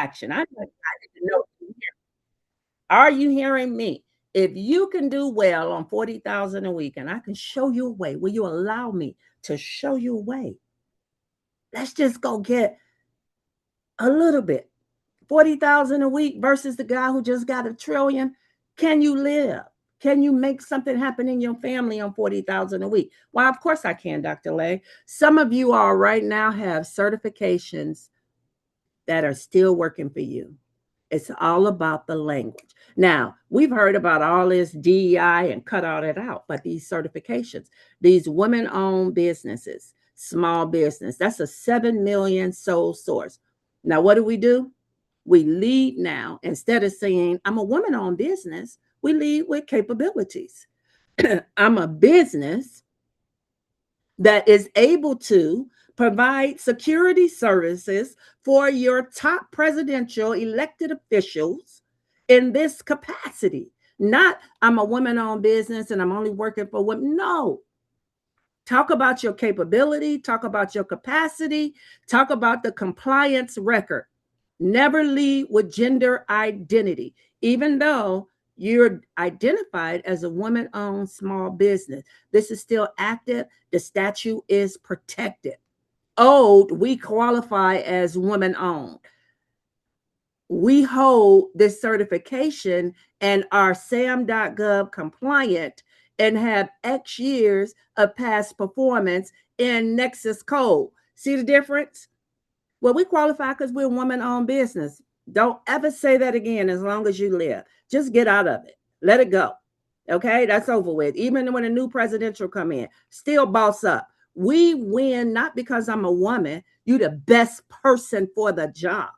action. I need to know. Are you hearing me? If you can do well on 40,000 a week and I can show you a way, will you allow me to show you a way? Let's just go get a little bit. 40,000 a week versus the guy who just got $1 trillion. Can you live? Can you make something happen in your family on 40,000 a week? Well, of course I can, Dr. Lay. Some of you all right now have certifications that are still working for you. It's all about the language. Now, we've heard about all this DEI and cut all that out, but these certifications, these women owned businesses, small business, that's a 7 million sole source. Now, what do? We lead now. Instead of saying, I'm a woman owned business, we lead with capabilities. I'm a business that is able to provide security services for your top presidential elected officials in this capacity. Not, I'm a woman owned business and I'm only working for women. No. Talk about your capability, talk about your capacity, talk about the compliance record. Never lead with gender identity, even though you're identified as a woman owned small business. This is still active. The statute is protected. Old, we qualify as woman owned. We hold this certification and are SAM.gov compliant and have X years of past performance in Nexus Code. See the difference? Well, we qualify because we're a woman-owned business. Don't ever say that again as long as you live. Just get out of it. Let it go. Okay, that's over with. Even when a new presidential come in, still boss up. We win not because I'm a woman. You the best person for the job.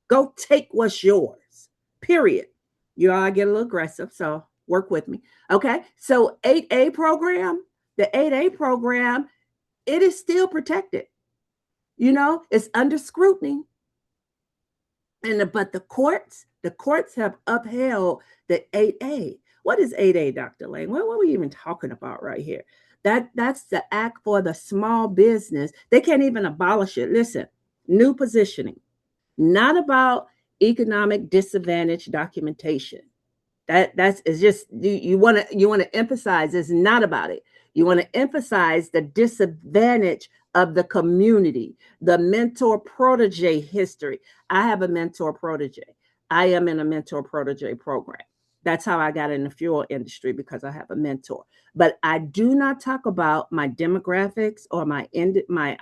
Go take what's yours. Period. You all get a little aggressive, so work with me. Okay, so 8A program, the 8A program, it is still protected. You know, it's under scrutiny. But the courts have upheld the 8A. What is 8A, Dr. Lane? What are we even talking about right here? That's the act for the small business. They can't even abolish it. Listen, new positioning, not about economic disadvantage documentation. That's it's just you want to emphasize it's not about it. You want to emphasize the disadvantage of the community, the mentor protege history. I have a mentor protege. I am in a mentor protege program. That's how I got in the fuel industry, because I have a mentor. But I do not talk about my demographics or my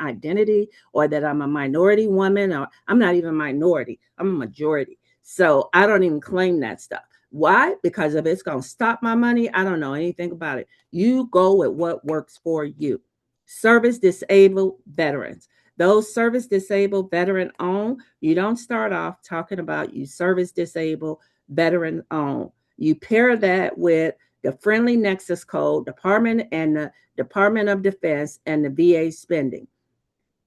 identity, or that I'm a minority woman, or I'm not even a minority. I'm a majority. So I don't even claim that stuff. Why? Because if it's going to stop my money, I don't know anything about it. You go with what works for you. Service disabled veterans. Those service disabled veteran owned, you don't start off talking about you service disabled veteran owned. You pair that with the Friendly Nexus Code, Department and the Department of Defense and the VA spending.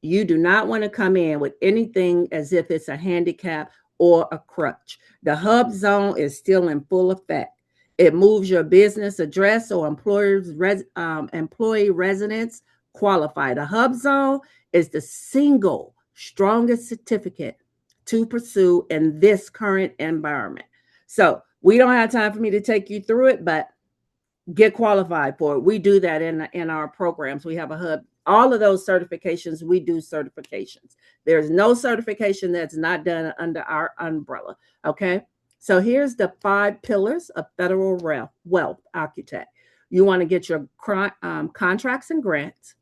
You do not want to come in with anything as if it's a handicap or a crutch. The hub zone is still in full effect. It moves your business address or employee residence qualify. The hub zone is the single strongest certificate to pursue in this current environment. So we don't have time for me to take you through it, but get qualified for it. We do that in our programs. We have a hub. All of those certifications, we do certifications. There's no certification that's not done under our umbrella. Okay. So here's the 5 pillars of federal wealth architect. You want to get your contracts and grants.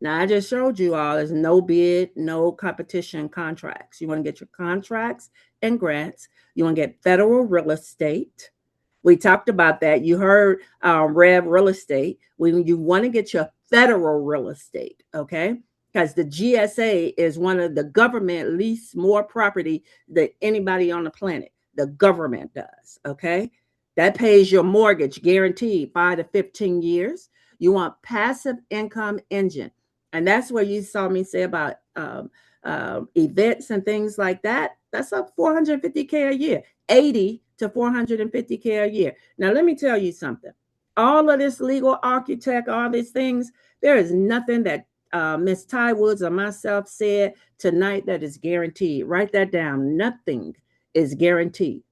Now, I just showed you all there's no bid, no competition contracts. You want to get your contracts and grants. You want to get federal real estate. We talked about that. You heard Rev Real Estate. When you want to get your federal real estate, okay? Because the GSA is one of the government lease more property than anybody on the planet. The government does, okay? That pays your mortgage guaranteed 5 to 15 years. You want passive income engine. And that's where you saw me say about events and things like that. That's up $450K a year, 80 to $450K a year. Now, let me tell you something. All of this legal architect, all these things, there is nothing that Ms. Ty Woods or myself said tonight that is guaranteed. Write that down. Nothing is guaranteed.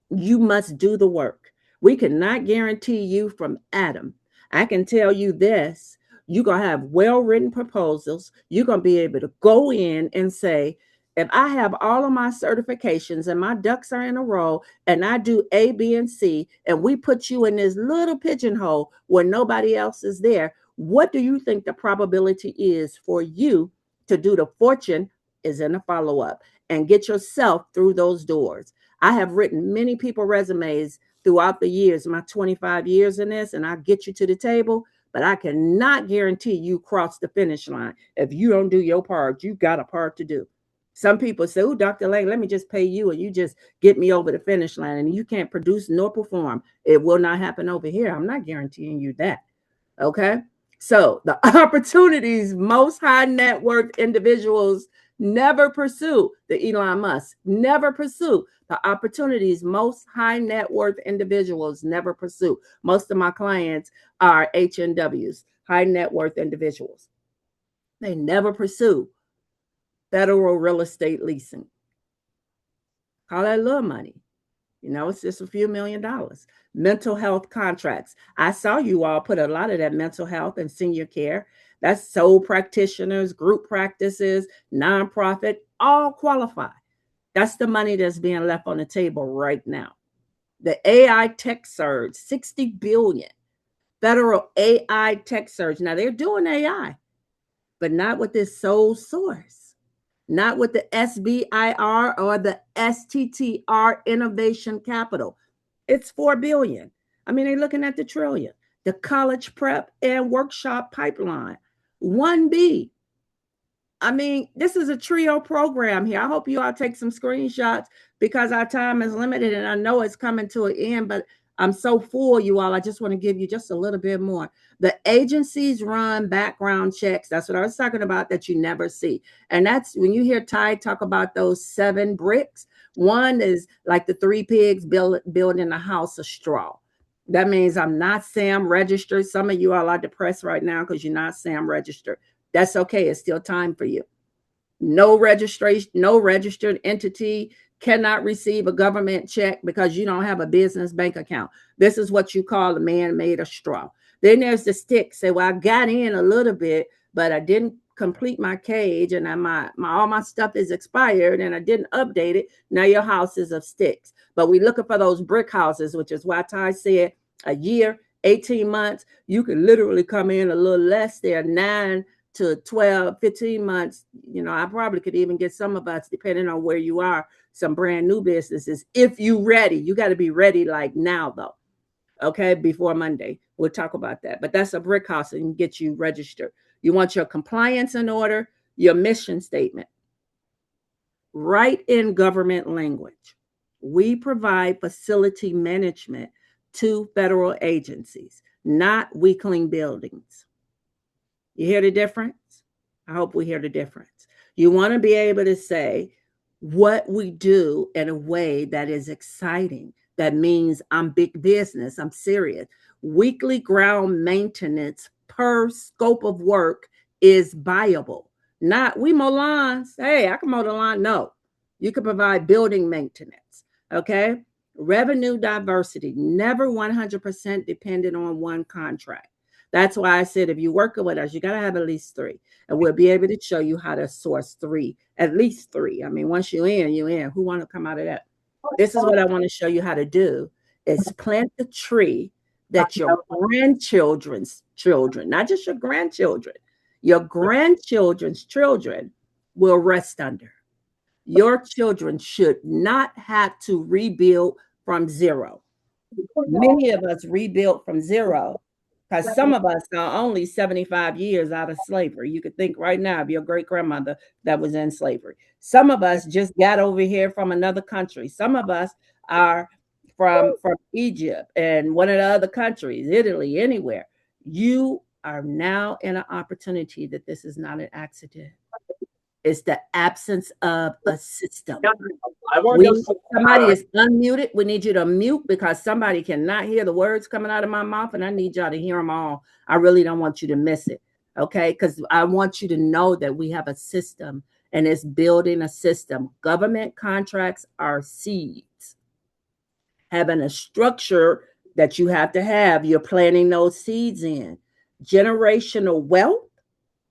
You must do the work. We cannot guarantee you from Adam. I can tell you this, you're going to have well written proposals. You're going to be able to go in and say, if I have all of my certifications and my ducks are in a row and I do A, B, and C, and we put you in this little pigeonhole where nobody else is there, what do you think the probability is for you to do the fortune is in a follow up and get yourself through those doors? I have written many people resumes throughout the years, my 25 years in this, and I get you to the table, but I cannot guarantee you cross the finish line. If you don't do your part, you got a part to do. Some people say, oh, Dr. Lane, let me just pay you and you just get me over the finish line and you can't produce nor perform. It will not happen over here. I'm not guaranteeing you that. Okay. So the opportunities most high net worth individuals never pursue, the Elon Musk never pursue the opportunities most high net worth individuals never pursue. Most of my clients are HNWs, high net worth individuals. They never pursue federal real estate leasing. Call that little money. You know, it's just a few $1,000,000. Mental health contracts. I saw you all put a lot of that mental health and senior care. That's sole practitioners, group practices, nonprofit, all qualify. That's the money that's being left on the table right now. The AI tech surge, 60 billion. Federal AI tech surge. Now they're doing AI, but not with this sole source, not with the SBIR or the STTR innovation capital. It's 4 billion. I mean, they're looking at the trillion. The college prep and workshop pipeline, 1B. I mean, this is a trio program here. I hope you all take some screenshots because our time is limited and I know it's coming to an end, but I'm so full, you all. I just want to give you just a little bit more. The agencies run background checks. That's what I was talking about that you never see. And that's when you hear Ty talk about those 7 bricks. One is like the 3 pigs building a house of straw. That means I'm not SAM registered. Some of you all are depressed right now because you're not SAM registered. That's okay. It's still time for you. No registration, no registered entity cannot receive a government check because you don't have a business bank account. This is what you call a man made of straw. Then there's the stick. Say, well, I got in a little bit, but I didn't complete my cage and all my stuff is expired and I didn't update it. Now your house is of sticks. But we're looking for those brick houses, which is why Ty said a year, 18 months, you can literally come in a little less there, 9 to 12, 15 months. You know, I probably could even get some of us, depending on where you are, some brand new businesses. If you ready, you got to be ready like now though. Okay, before Monday. We'll talk about that. But that's a brick house and get you registered. You want your compliance in order, your mission statement. Write in government language. We provide facility management to federal agencies, not weakling buildings. You hear the difference? I hope we hear the difference. You want to be able to say what we do in a way that is exciting. That means I'm big business. I'm serious. Weekly ground maintenance per scope of work is viable. Not we mow lawns. Hey, I can mow the lawn. No, you can provide building maintenance. Okay. Revenue diversity, never 100% dependent on one contract. That's why I said if you're working with us, you got to have at least 3. And we'll be able to show you how to source 3, at least 3. I mean, once you're in, you're in. Who want to come out of that? This is what I want to show you how to do is plant the tree that your grandchildren's children, not just your grandchildren, your grandchildren's children will rest under. Your children should not have to rebuild from zero. Many of us rebuilt from zero because some of us are only 75 years out of slavery. You could think right now of your great grandmother that was in slavery. Some of us just got over here from another country. Some of us are from Egypt and one of the other countries, Italy, anywhere. You are now in an opportunity that this is not an accident. It's the absence of a system. Somebody is unmuted. We need you to mute because somebody cannot hear the words coming out of my mouth, and I need y'all to hear them all. I really don't want you to miss it, okay? Because I want you to know that we have a system and it's building a system. Government contracts are seeds. Having a structure that you have to have, you're planting those seeds in. Generational wealth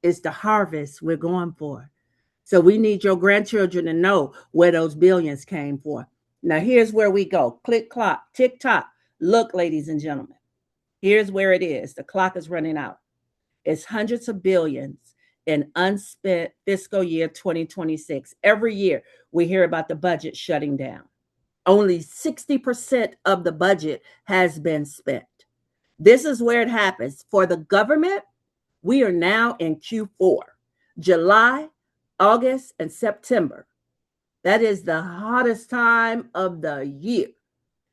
is the harvest we're going for. So we need your grandchildren to know where those billions came for. Now, here's where we go. Click, clock, tick, tock. Look, ladies and gentlemen, here's where it is. The clock is running out. It's hundreds of billions in unspent fiscal year 2026. Every year, we hear about the budget shutting down. Only 60% of the budget has been spent. This is where it happens. For the government, we are now in Q4, July, August, and September. That is the hottest time of the year.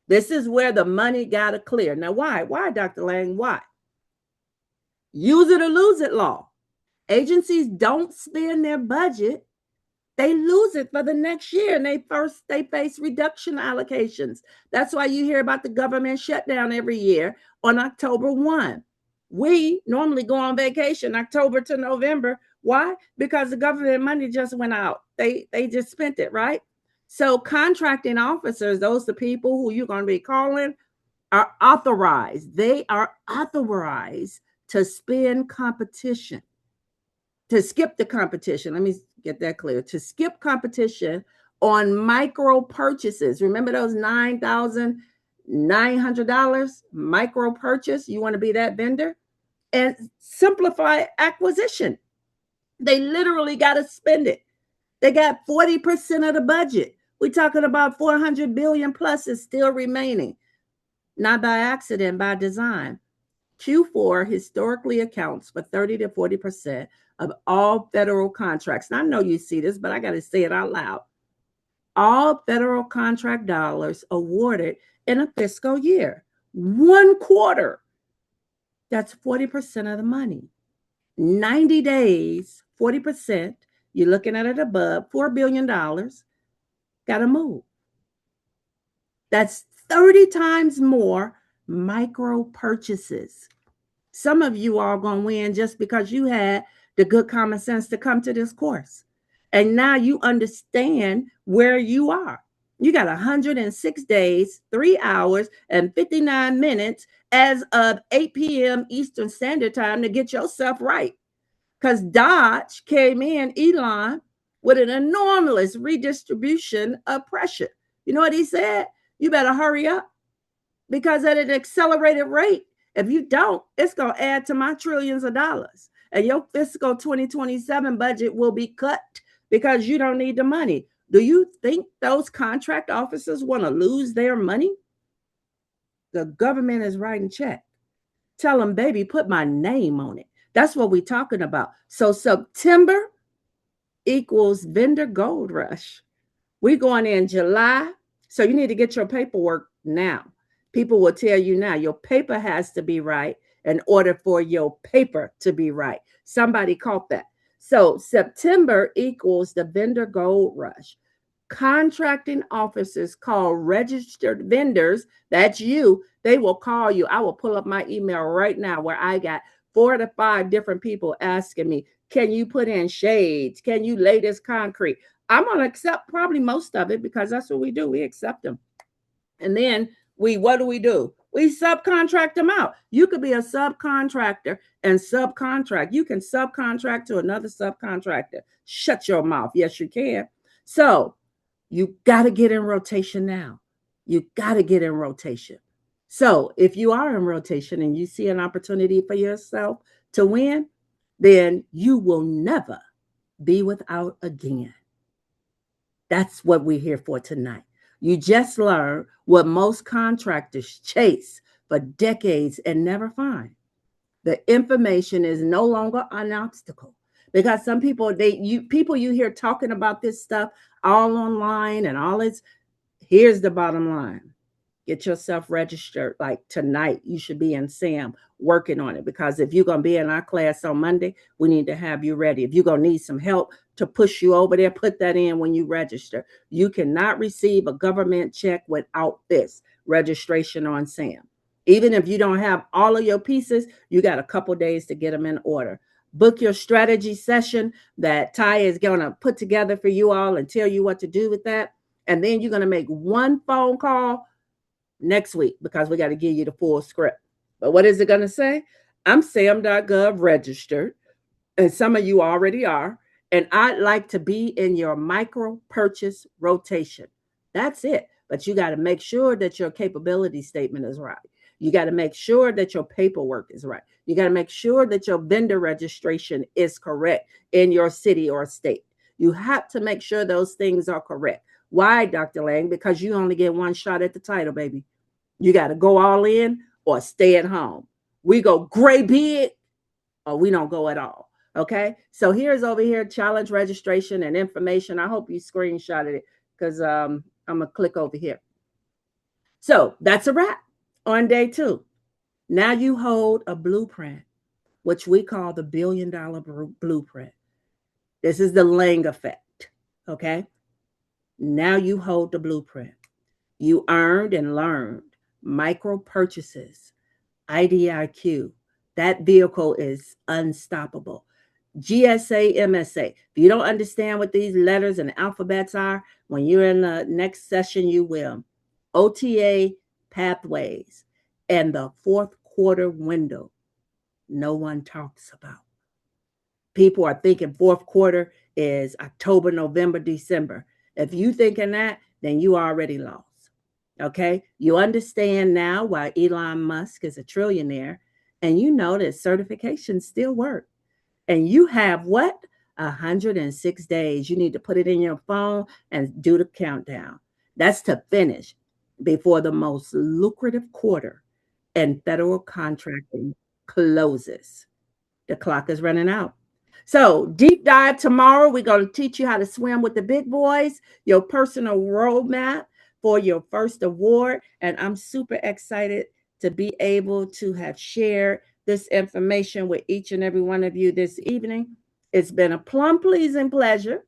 This is where the money got to clear. Now, why? Why, Dr. Lang? Why? Use it or lose it law. Agencies don't spend their budget. They lose it for the next year, and they face reduction allocations. That's why you hear about the government shutdown every year on October 1. We normally go on vacation October to November. Why? Because the government money just went out. They just spent it, right? So contracting officers, those are the people who you're going to be calling, are authorized. They are authorized to spend competition, to skip the competition. Let me get that clear. To skip competition on micro purchases. Remember those $9,900 micro purchase? You want to be that vendor? And simplify acquisition. They literally got to spend it. They got 40% of the budget. We're talking about 400 billion plus is still remaining. Not by accident, by design. Q4 historically accounts for 30 to 40% of all federal contracts. Now, I know you see this, but I got to say it out loud. All federal contract dollars awarded in a fiscal year, 1/4. That's 40% of the money. 90 days, 40%. You're looking at it above $4 billion. Got to move. That's 30 times more micro purchases. Some of you are going to win just because you had the good common sense to come to this course. And now you understand where you are. You got 106 days, 3 hours, and 59 minutes as of 8 p.m. Eastern Standard Time to get yourself right. Because Dodge came in, Elon, with an enormous redistribution of pressure. You know what he said? You better hurry up, because at an accelerated rate, if you don't, it's going to add to my trillions of dollars. And your fiscal 2027 budget will be cut because you don't need the money. Do you think those contract officers want to lose their money? The government is writing check. Tell them, baby, put my name on it. That's what we're talking about. So September equals vendor gold rush. We're going in July. So you need to get your paperwork now. People will tell you now, your paper has to be right in order for your paper to be right. Somebody caught that. So September equals the vendor gold rush. Contracting officers call registered vendors. That's you. They will call you. I will pull up my email right now where I got 4 to 5 different people asking me, can you put in shades? Can you lay this concrete? I'm going to accept probably most of it because that's what we do. We accept them. And then what do? We subcontract them out. You could be a subcontractor and subcontract. You can subcontract to another subcontractor. Shut your mouth. Yes, you can. So you got to get in rotation now. You got to get in rotation. So if you are in rotation and you see an opportunity for yourself to win, then you will never be without again. That's what we're here for tonight. You just learned what most contractors chase for decades and never find. The information is no longer an obstacle, because some people, you hear talking about this stuff all online and all this. Here's the bottom line. Get yourself registered. Like tonight, you should be in SAM working on it, because if you're going to be in our class on Monday, we need to have you ready. If you're going to need some help to push you over there, put that in when you register. You cannot receive a government check without this registration on SAM. Even if you don't have all of your pieces, you got a couple days to get them in order. Book your strategy session that Ty is going to put together for you all and tell you what to do with that. And then you're going to make one phone call next week because we got to give you the full script. But what is it going to say? I'm SAM.gov registered, and some of you already are. And I'd like to be in your micro purchase rotation. That's it. But you got to make sure that your capability statement is right. You got to make sure that your paperwork is right. You got to make sure that your vendor registration is correct in your city or state. You have to make sure those things are correct. Why, Dr. Lang? Because you only get one shot at the title, baby. You got to go all in or stay at home. We go gray big or we don't go at all. Okay. So here's over here challenge registration and information. I hope you screenshotted it because I'm going to click over here. So that's a wrap on day 2. Now you hold a blueprint, which we call the $1 billion blueprint. This is the Lang effect. Okay. Now you hold the blueprint. You earned and learned micro purchases, IDIQ. That vehicle is unstoppable. GSA, MSA. If you don't understand what these letters and alphabets are, when you're in the next session, you will. OTA pathways and the 4th quarter window. No one talks about. People are thinking 4th quarter is October, November, December. If you thinking that, then you already lost. Okay. You understand now why Elon Musk is a trillionaire, and you know that certifications still work. And you have what? 106 days. You need to put it in your phone and do the countdown. That's to finish before the most lucrative quarter in federal contracting closes. The clock is running out. So, deep dive tomorrow. We're going to teach you how to swim with the big boys, your personal roadmap for your first award. And I'm super excited to be able to have shared this information with each and every one of you this evening. It's been a plum pleasing pleasure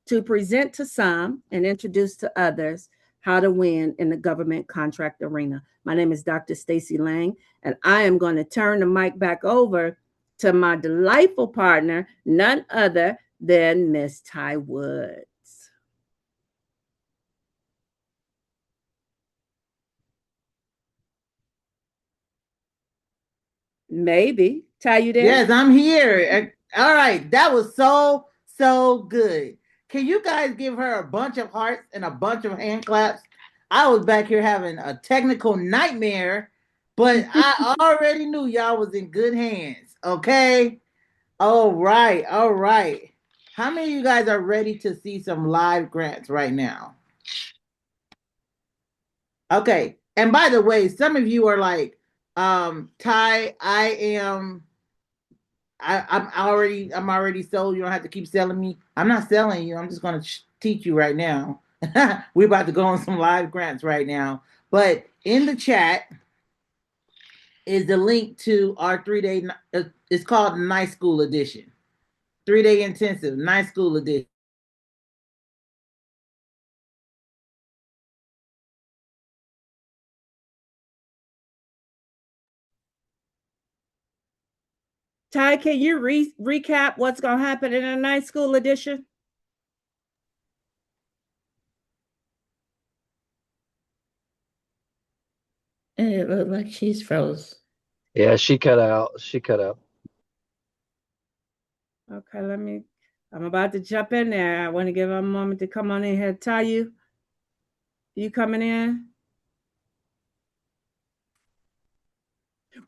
to present to some and introduce to others how to win in the government contract arena. My name is Dr. Stacy Lang, and I am going to turn the mic back over to my delightful partner, none other than Miss Ty Woods. Maybe. Ty, you there? Yes, I'm here. All right. That was so good. Can you guys give her a bunch of hearts and a bunch of hand claps? I was back here having a technical nightmare, but I already knew y'all was in good hands. Okay. All right. All right. How many of you guys are ready to see some live grants right now? Okay. And by the way, some of you are like, Ty, I'm already sold. You don't have to keep selling me. I'm not selling you. I'm just going to teach you right now. We're about to go on some live grants right now. But in the chat is the link to our 3-day. It's called Night School Edition. 3-day intensive, Night School Edition. Ty, can you recap what's going to happen in a Night School Edition? It looked like she's froze. Yeah, she cut out. Okay, I'm about to jump in there. I want to give her a moment to come on in here. Ty, you coming in?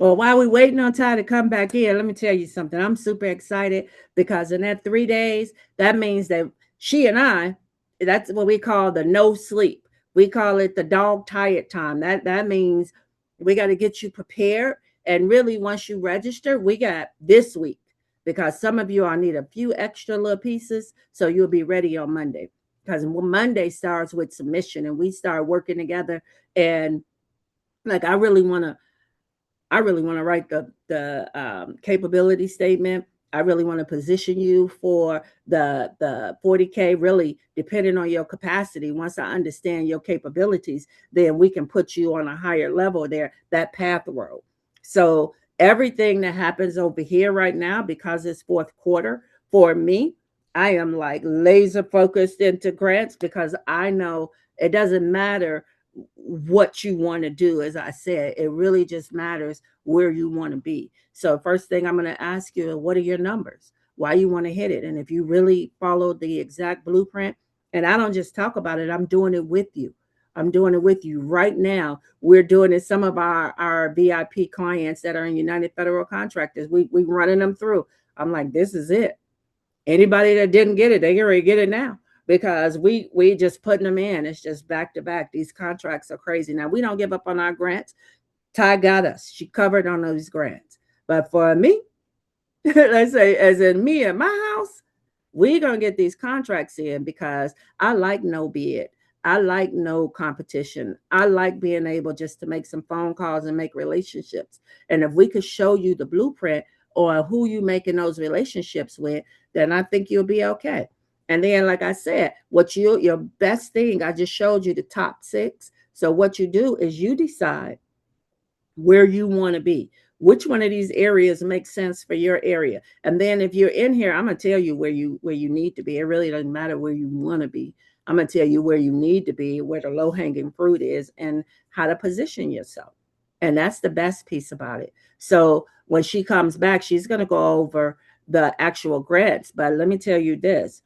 Well, while we're waiting on Ty to come back in, let me tell you something. I'm super excited because in that 3 days, that means that she and I, that's what we call the no sleep. We call it the dog tired time. That means we got to get you prepared. And really, once you register, we got this week because some of you all need a few extra little pieces so you'll be ready on Monday. Because Monday starts with submission and we start working together. And like, I really want to write the capability statement. I really want to position you for the 40K, really depending on your capacity. Once I understand your capabilities, then we can put you on a higher level there, that path road. So Everything that happens over here right now, because it's fourth quarter for me, I am like laser focused into grants because I know it doesn't matter what you want to do. As I said, it really just matters where you want to be. So first thing I'm going to ask you, what are your numbers? Why you want to hit it? And if you really follow the exact blueprint, and I don't just talk about it, I'm doing it with you. I'm doing it with you right now. We're doing it. Some of our VIP clients that are in United Federal Contractors, we running them through. I'm like, this is it. Anybody that didn't get it, they can already get it now because we just putting them in. It's just back to back. These contracts are crazy. Now we don't give up on our grants. Ty got us. She covered on those grants. But for me, let's say as in me at my house, we're gonna get these contracts in because I like no bid. I like no competition. I like being able just to make some phone calls and make relationships. And if we could show you the blueprint or who you making those relationships with, then I think you'll be okay. And then, like I said, what your best thing, I just showed you the top 6. So what you do is you decide where you want to be. Which one of these areas makes sense for your area? And then if you're in here, I'm gonna tell you where you need to be. It really doesn't matter where you want to be. I'm gonna tell you where you need to be, where the low-hanging fruit is, and how to position yourself. And that's the best piece about it. So when she comes back, she's gonna go over the actual grants. But let me tell you this: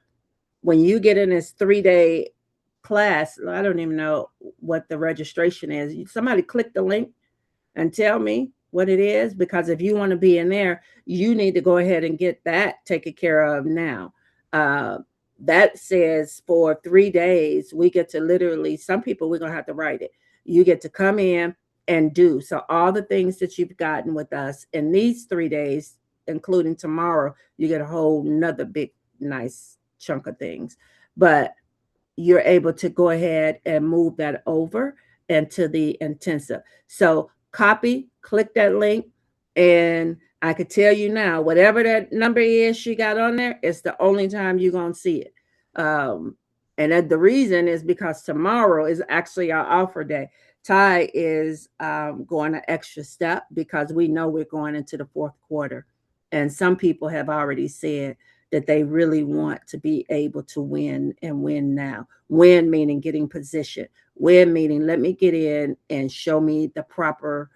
when you get in this 3-day class, I don't even know what the registration is. Somebody click the link and tell me what it is, because if you want to be in there, you need to go ahead and get that taken care of now. That says for 3 days, we get to literally, some people, we're going to have to write it. You get to come in and do. So all the things that you've gotten with us in these 3 days, including tomorrow, you get a whole nother big, nice chunk of things. But you're able to go ahead and move that over into the intensive. So copy, click that link, and I could tell you now, whatever that number is she got on there, it's the only time you're going to see it. And the reason is because tomorrow is actually our offer day. Ty is going an extra step because we know we're going into the fourth quarter. And some people have already said that they really want to be able to win and win now. Win meaning getting position. Win meaning let me get in and show me the proper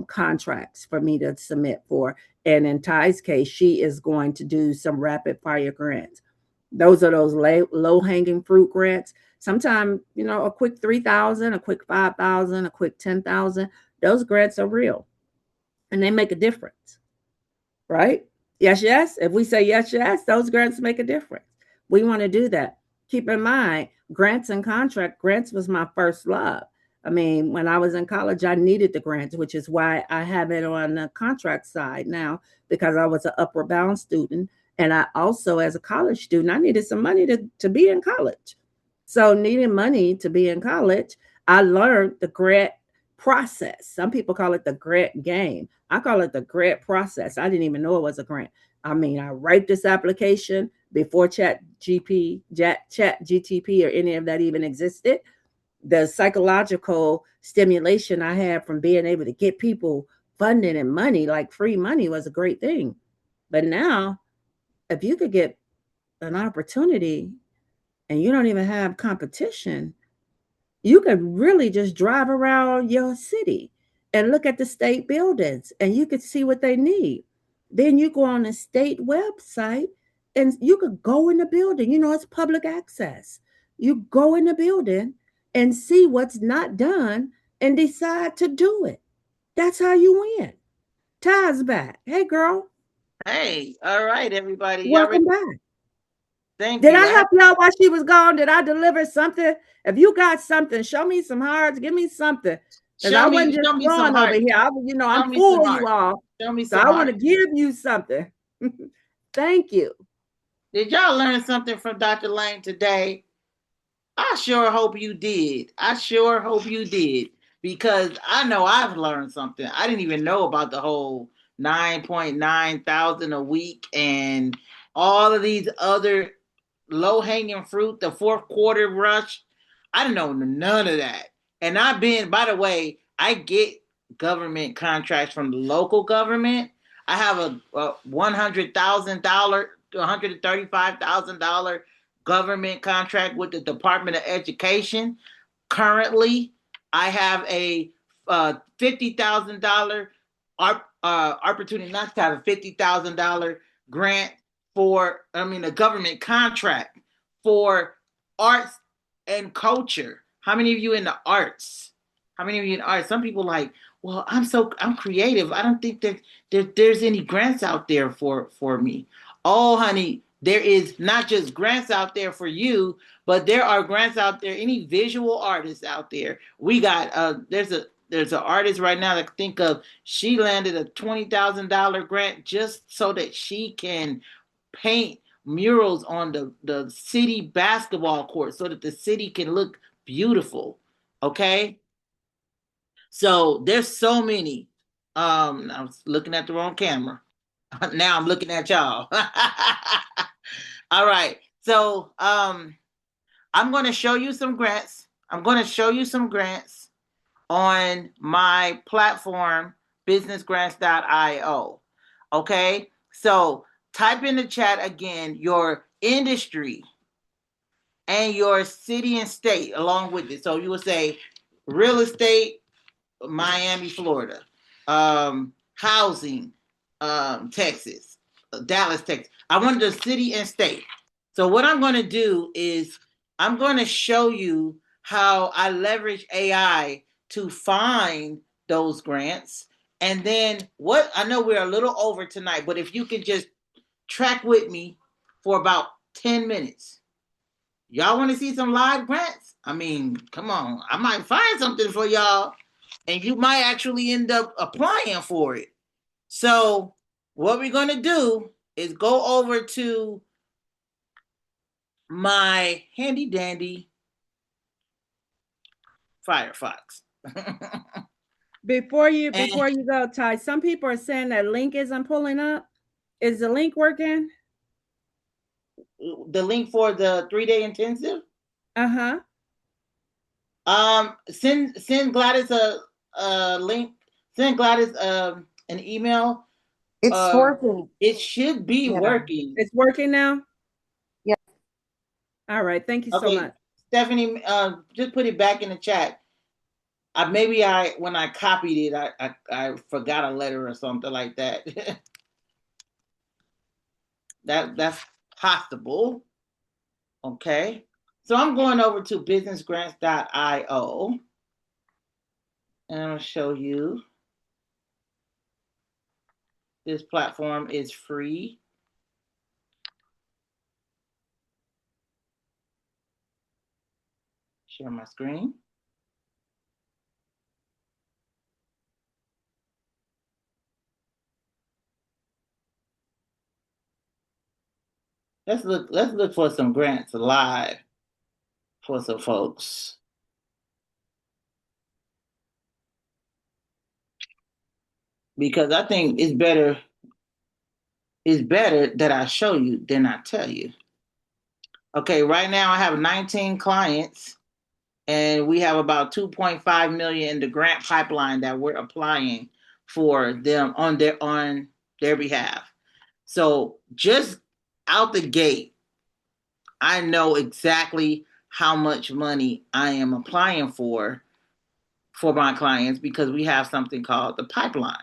contracts for me to submit for. And in Ty's case, she is going to do some rapid fire grants. Those are those low hanging fruit grants. Sometimes, a quick 3,000, a quick 5,000, a quick 10,000. Those grants are real and they make a difference, right? Yes, yes. If we say yes, yes, those grants make a difference. We want to do that. Keep in mind, grants and contract. Grants was my first love. I mean, when I was in college, I needed the grants, which is why I have it on the contract side now, because I was an upward bound student. And I also, as a college student, I needed some money to be in college. So needing money to be in college, I learned the grant process. Some people call it the grant game. I call it the grant process. I didn't even know it was a grant. I mean, I write this application before Chat GTP or any of that even existed. The psychological stimulation I had from being able to get people funding and money, like free money, was a great thing. But now, if you could get an opportunity and you don't even have competition, you could really just drive around your city and look at the state buildings and you could see what they need. Then you go on the state website and you could go in the building. It's public access. You go in the building and see what's not done and decide to do it. That's how you win. Ty's back. Hey, girl. Hey, all right, everybody. Welcome back. Thank Did you. I help y'all while she was gone? Did I deliver something? If you got something, show me some hearts. Give me something. Because I wasn't just going over here. I'm fooling you all. Show me so I want to give you something. Thank you. Did y'all learn something from Dr. Lane today? I sure hope you did. Because I know I've learned something. I didn't even know about the whole 9.9 thousand a week and all of these other low-hanging fruit, the fourth quarter rush. I didn't know none of that. And by the way, I get government contracts from the local government. I have a $100,000 to $135,000 government contract with the Department of Education. Currently, I have a $50,000 opportunity not to have a $50,000 grant a government contract for arts and culture. How many of you in the arts? How many of you in arts? Some people like, well, I'm creative. I don't think that there's any grants out there for me. Oh, honey, there is not just grants out there for you, but there are grants out there. Any visual artists out there? We got there's an artist right now that I think of. She landed a $20,000 grant just so that she can paint murals on the city basketball court so that the city can look beautiful. Okay. So there's so many. I was looking at the wrong camera. Now I'm looking at y'all. All right. So I'm going to show you some grants. I'm going to show you some grants on my platform, businessgrants.io. Okay. So type in the chat again your industry and your city and state along with it. So you will say real estate, Miami, Florida, housing, Texas, Dallas, Texas. I wanted the city and state. So what I'm going to do is I'm going to show you how I leverage AI to find those grants. And then I know we're a little over tonight, but if you can just track with me for about 10 minutes. Y'all want to see some live grants? I mean, come on. I might find something for y'all. And you might actually end up applying for it. So what we're going to do is go over to my handy dandy Firefox. Before you go, Ty, some people are saying that link isn't pulling up. Is the link working? The link for the 3-day intensive? Uh-huh. Send Gladys a link. Send Gladys an email. It's working. It should be working. It's working now? Yeah. All right. Thank you so much. Stephanie, just put it back in the chat. When I copied it, I forgot a letter or something like that. That's possible. Okay. So I'm going over to businessgrants.io and I'm going to show you. This platform is free. Share my screen. Let's look for some grants live for some folks. Because I think it's better that I show you than I tell you. Okay, right now I have 19 clients and we have about 2.5 million in the grant pipeline that we're applying for them on their behalf. So just out the gate, I know exactly how much money I am applying for my clients because we have something called the pipeline.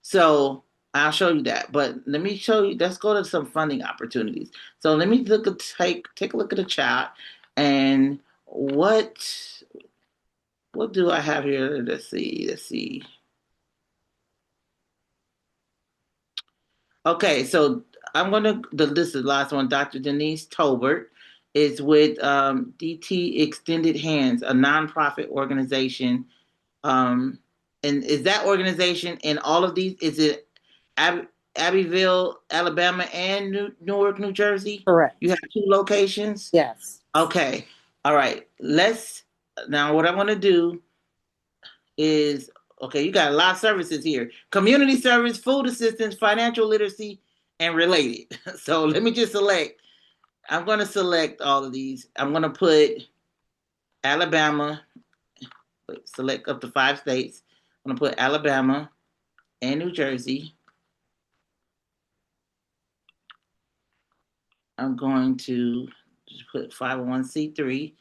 So I'll show you that, but let me show you. Let's go to some funding opportunities. So let me take a look at the chat and what do I have here? Let's see. Okay, so this is the last one. Dr. Denise Tolbert is with DT Extended Hands, a nonprofit organization. And is that organization in all of these? Is it Abbeville, Alabama, and Newark, New Jersey? Correct. You have 2 locations? Yes. Okay. All right. Now what I want to do is, okay, you got a lot of services here. Community service, food assistance, financial literacy, and related. So let me just select. I'm going to select all of these. I'm going to put Alabama, select up to 5 states. I'm going to put Alabama and New Jersey. I'm going to just put 501c3.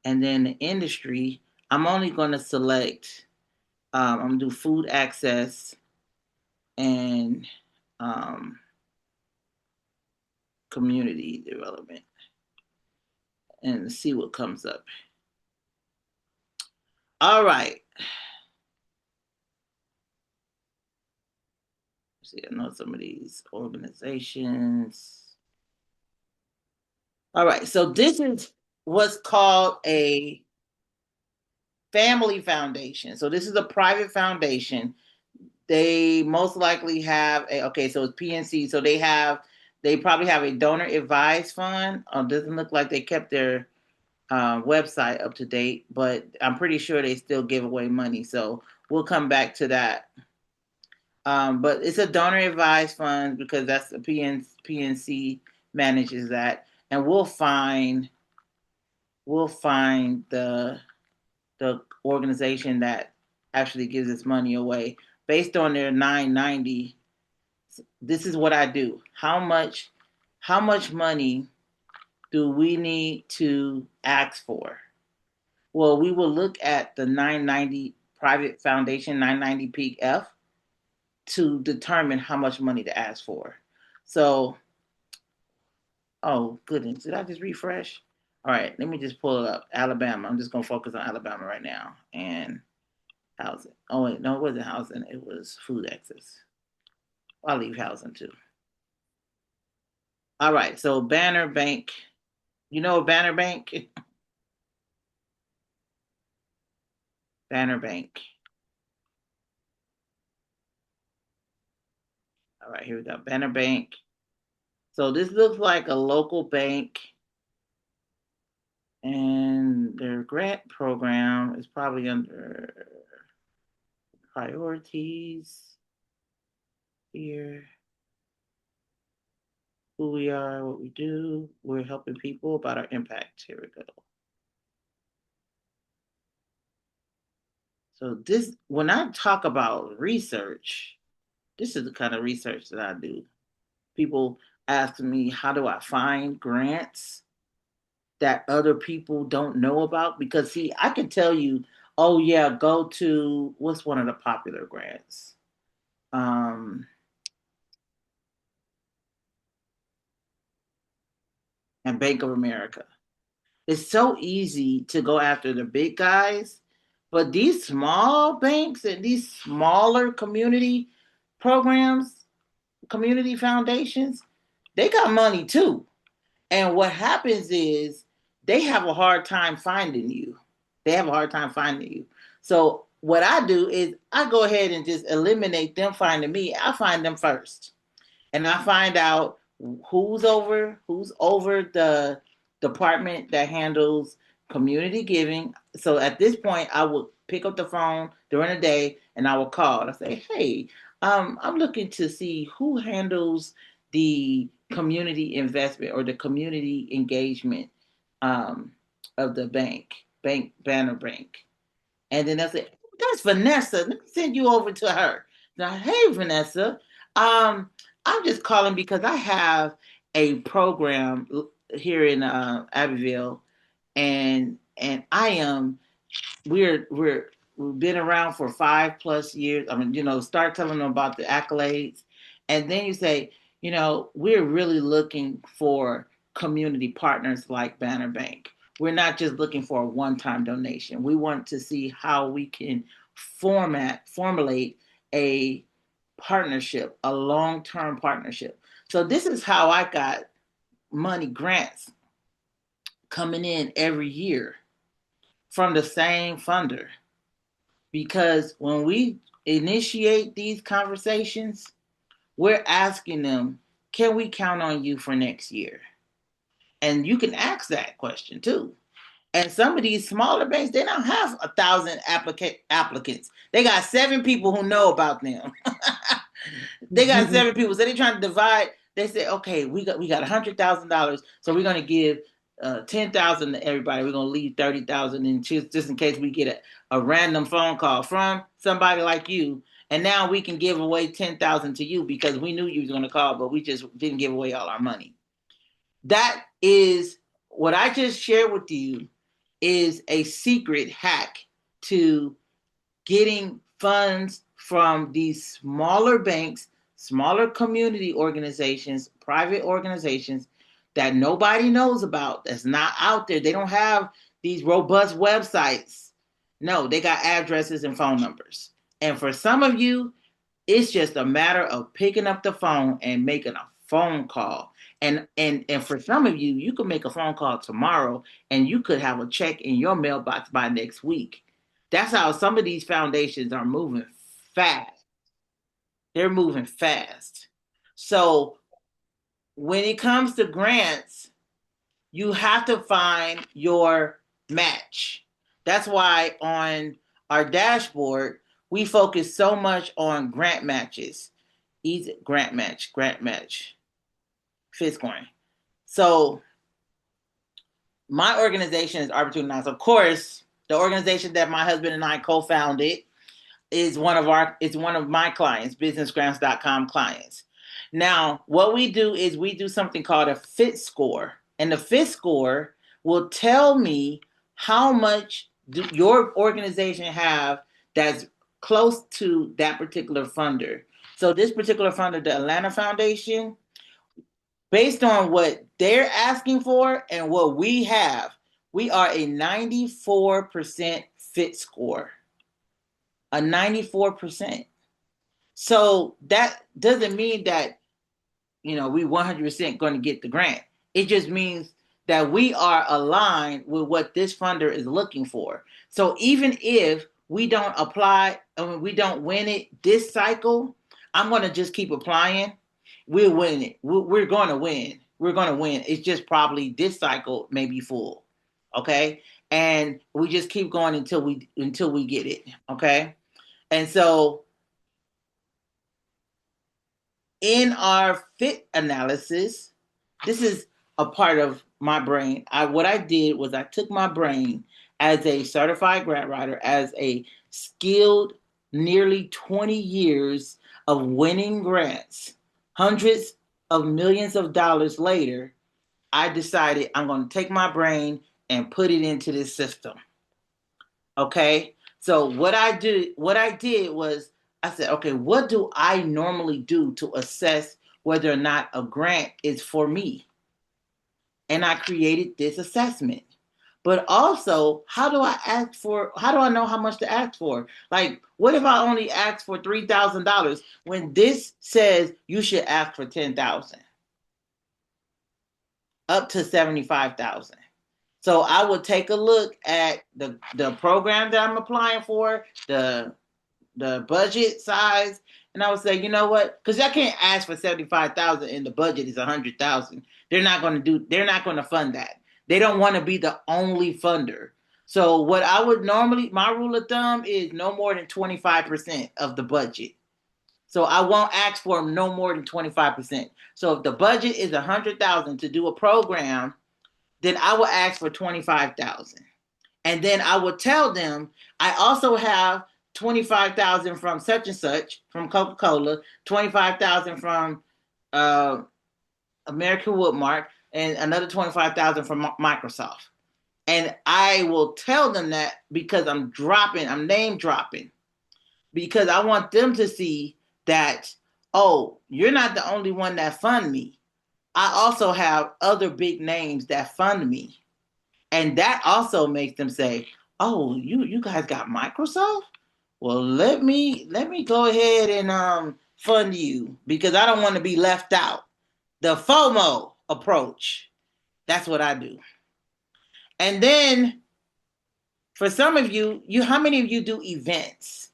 And then the industry, I'm only going to select, I'm going to do food access and community development and see what comes up. All right. See, I know some of these organizations. All right, so this is what's called a family foundation. So this is a private foundation. They most likely have so it's PNC. So they probably have a donor advised fund. Doesn't look like they kept their website up to date, but I'm pretty sure they still give away money. So we'll come back to that. But it's a donor advised fund because that's the PNC manages that, and we'll find the organization that actually gives this money away based on their 990. This is what I do. How much money do we need to ask for? Well, we will look at the 990 private foundation, 990 Peak F, to determine how much money to ask for. So, oh goodness, did I just refresh? All right, let me just pull it up. Alabama. I'm just going to focus on Alabama right now. And housing. Oh, wait, no, it wasn't housing. It was food access. I'll leave housing too. All right, so Banner Bank. You know Banner Bank? Banner Bank. All right, here we go. Banner Bank. So this looks like a local bank. And their grant program is probably under priorities here. Who we are, what we do. We're helping people about our impact. Here we go. So this, when I talk about research, this is the kind of research that I do. People ask me, how do I find grants that other people don't know about? Because see, I can tell you, oh yeah, go to, what's one of the popular grants? And Bank of America. It's so easy to go after the big guys, but these small banks and these smaller community programs, community foundations, they got money too. And what happens is they have a hard time finding you. So what I do is I go ahead and just eliminate them finding me. I find them first. And I find out who's over the department that handles community giving. So at this point, I will pick up the phone during the day and I will call. I say, hey, I'm looking to see who handles the community investment or the community engagement of the Banner Bank. And then I say, that's Vanessa. Let me send you over to her. Now, hey, Vanessa, I'm just calling because I have a program here in Abbeville, and we've been around for 5+ years. I mean, start telling them about the accolades, and then you say, we're really looking for community partners like Banner Bank. We're not just looking for a one-time donation. We want to see how we can formulate a partnership, a long-term partnership. So this is how I got money grants coming in every year from the same funder. Because when we initiate these conversations, we're asking them, can we count on you for next year? And you can ask that question too. And some of these smaller banks, they don't have 1,000 applicants. They got 7 people who know about them. They got 7 people. So they're trying to divide. They say, okay, we got $100,000. So we're going to give 10,000 to everybody. We're gonna leave 30,000 in just in case we get a random phone call from somebody like you. And now we can give away 10,000 to you because we knew you was gonna call, but we just didn't give away all our money. That is what I just shared with you is a secret hack to getting funds from these smaller banks, smaller community organizations, private organizations that nobody knows about, that's not out there. They don't have these robust websites. No, they got addresses and phone numbers. And for some of you, it's just a matter of picking up the phone and making a phone call. And for some of you, you could make a phone call tomorrow and you could have a check in your mailbox by next week. That's how some of these foundations are moving fast. They're moving fast. So when it comes to grants, you have to find your match. That's why on our dashboard, we focus so much on grant matches. Easy grant match, FitScoring. So my organization is Opportunity Knowledge. Of course, the organization that my husband and I co-founded is one of my clients, businessgrants.com clients. Now, what we do is we do something called a Fit Score. And the Fit Score will tell me how much your organization have that's close to that particular funder. So this particular funder, the Atlanta Foundation, based on what they're asking for and what we have, we are a 94% Fit Score. A 94%. So that doesn't mean that, we 100% going to get the grant. It just means that we are aligned with what this funder is looking for. So even if we don't apply and we don't win it this cycle, I'm going to just keep applying. We'll win it. We're going to win. We're going to win. It's just probably this cycle may be full. Okay. And we just keep going until we get it. Okay. And so in our fit analysis, this is a part of my brain. What I did was I took my brain as a certified grant writer, as a skilled nearly 20 years of winning grants, hundreds of millions of dollars later, I decided I'm going to take my brain and put it into this system. Okay? So what I did was I said, okay, what do I normally do to assess whether or not a grant is for me? And I created this assessment. But also, how do I know how much to ask for? Like, what if I only ask for $3,000 when this says you should ask for $10,000? Up to $75,000. So I would take a look at the program that I'm applying for, the budget size, and I would say, you know what? Because I can't ask for $75,000 and the budget is $100,000. They're not going to fund that. They don't want to be the only funder. So what I would normally, my rule of thumb is no more than 25% of the budget. So I won't ask for no more than 25%. So if the budget is $100,000 to do a program, then I will ask for $25,000. And then I will tell them I also have $25,000 from such and such, from Coca-Cola, $25,000 from American Woodmark, and another $25,000 from Microsoft. And I will tell them that because I'm name dropping, because I want them to see that, oh, you're not the only one that fund me. I also have other big names that fund me. And that also makes them say, oh, you guys got Microsoft? Well, let me go ahead and fund you because I don't want to be left out. The FOMO approach. That's what I do. And then for some of you, how many of you do events?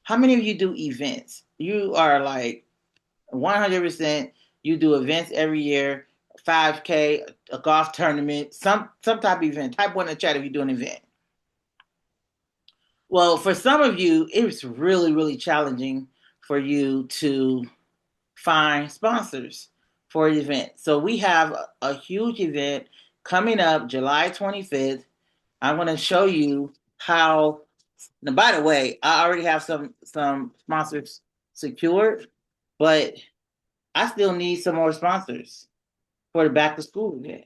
How many of you do events? You are like 100%. You do events every year, 5K, a golf tournament, some type of event. Type 1 in the chat if you do an event. Well, for some of you, it's really, really challenging for you to find sponsors for an event. So we have a huge event coming up July 25th, I'm going to show you how. Now, by the way, I already have some sponsors secured, but I still need some more sponsors for the back to school event.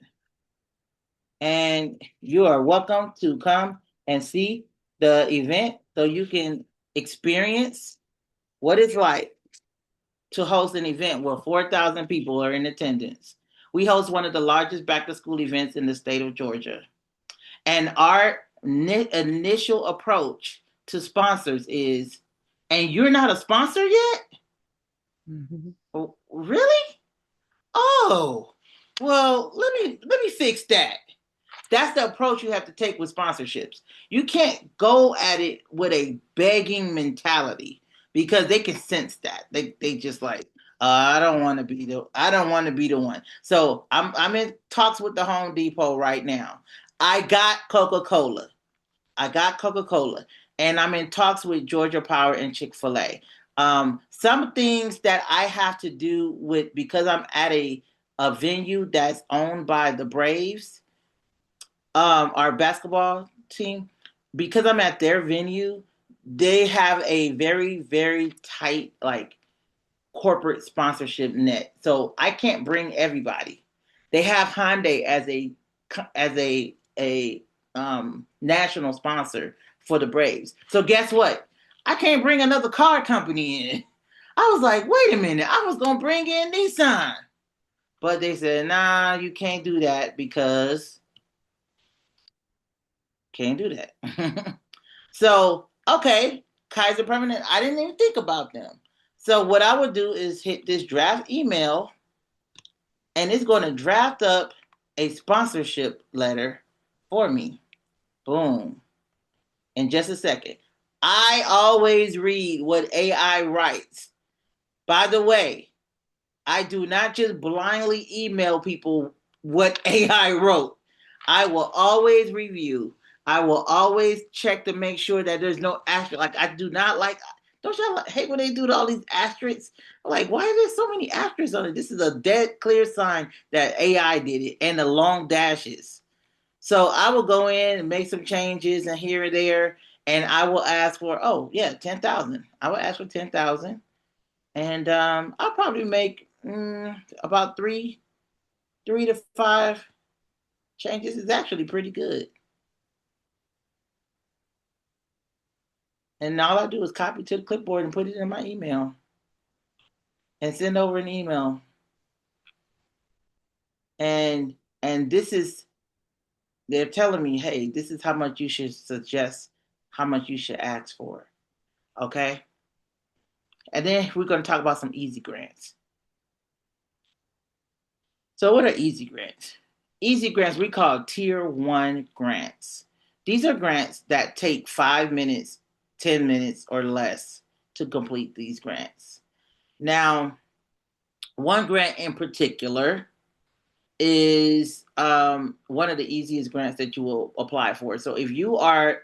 And you are welcome to come and see the event so you can experience what it's like to host an event where 4,000 people are in attendance. We host one of the largest back to school events in the state of Georgia. And our initial approach to sponsors is, and you're not a sponsor yet? Mm-hmm. Really? Oh, well, let me fix that. That's the approach you have to take with sponsorships. You can't go at it with a begging mentality because they can sense that. They just like, I don't want to be the one. So I'm in talks with the Home Depot right now. I got Coca-Cola, and I'm in talks with Georgia Power and Chick-fil-A. Some things that I have to do with, because I'm at a venue that's owned by the Braves, our basketball team, because I'm at their venue, they have a very, very tight, like, corporate sponsorship net. So I can't bring everybody. They have Hyundai as a national sponsor for the Braves. So guess what? I can't bring another car company in. I was like, wait a minute, I was gonna bring in Nissan. But they said, nah, you can't do that because can't do that. So, okay, Kaiser Permanente, I didn't even think about them. So what I would do is hit this draft email, and it's going to draft up a sponsorship letter for me. Boom. In just a second. I always read what AI writes. By the way, I do not just blindly email people what AI wrote. I will always review. I will always check to make sure that there's no asterisk. Like, I do not like, don't y'all hate when they do all these asterisks? I'm like, why are there so many asterisks on it? This is a dead clear sign that AI did it, and the long dashes. So I will go in and make some changes and here and there, and I will ask for, 10,000. I will ask for 10,000. And I'll probably make about three to five changes. Is actually pretty good. And all I do is copy to the clipboard and put it in my email and send over an email. And this is, they're telling me, hey, this is how much you should suggest, how much you should ask for. Okay? And then we're going to talk about some easy grants. So what are easy grants? Easy grants we call tier 1 grants. These are grants that take 5 minutes, 10 minutes or less to complete these grants. Now, one grant in particular is one of the easiest grants that you will apply for. So if you have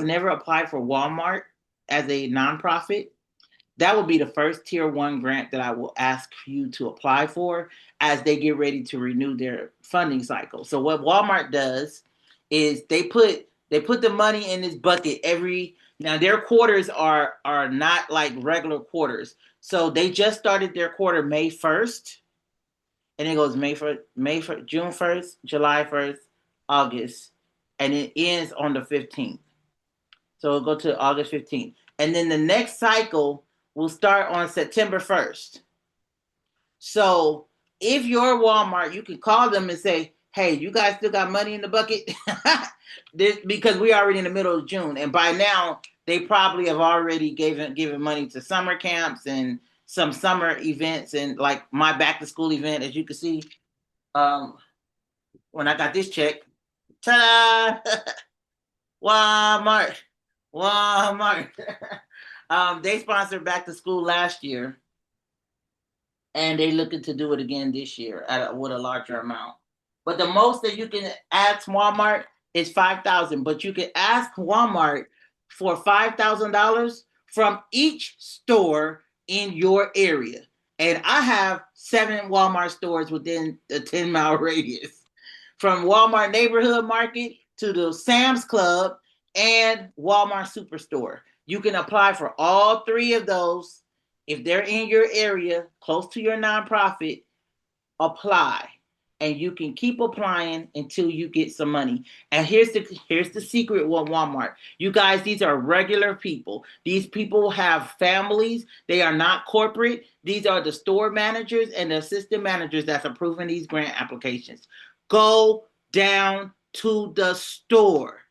never applied for Walmart as a nonprofit, that will be the first tier 1 grant that I will ask you to apply for as they get ready to renew their funding cycle. So what Walmart does is they put the money in this bucket now their quarters are not like regular quarters. So they just started their quarter May 1st, and it goes May 1st, June 1st, July 1st, August, and it ends on the 15th. So it'll go to August 15th. And then the next cycle will start on September 1st. So if you're Walmart, you can call them and say, hey, you guys still got money in the bucket? Because we're already in the middle of June. And by now, they probably have already given money to summer camps and some summer events, and like my back to school event, as you can see, when I got this check, ta-da! Walmart. They sponsored back to school last year, and they're looking to do it again this year with a larger amount. But the most that you can ask Walmart is $5,000. But you can ask Walmart for $5,000 from each store in your area. And I have 7 Walmart stores within the 10-mile radius, from Walmart Neighborhood Market to the Sam's Club and Walmart Superstore. You can apply for all 3 of those. If they're in your area, close to your nonprofit, apply. And you can keep applying until you get some money. And here's the secret with Walmart. You guys, these are regular people. These people have families. They are not corporate. These are the store managers and the assistant managers that's approving these grant applications. Go down to the store.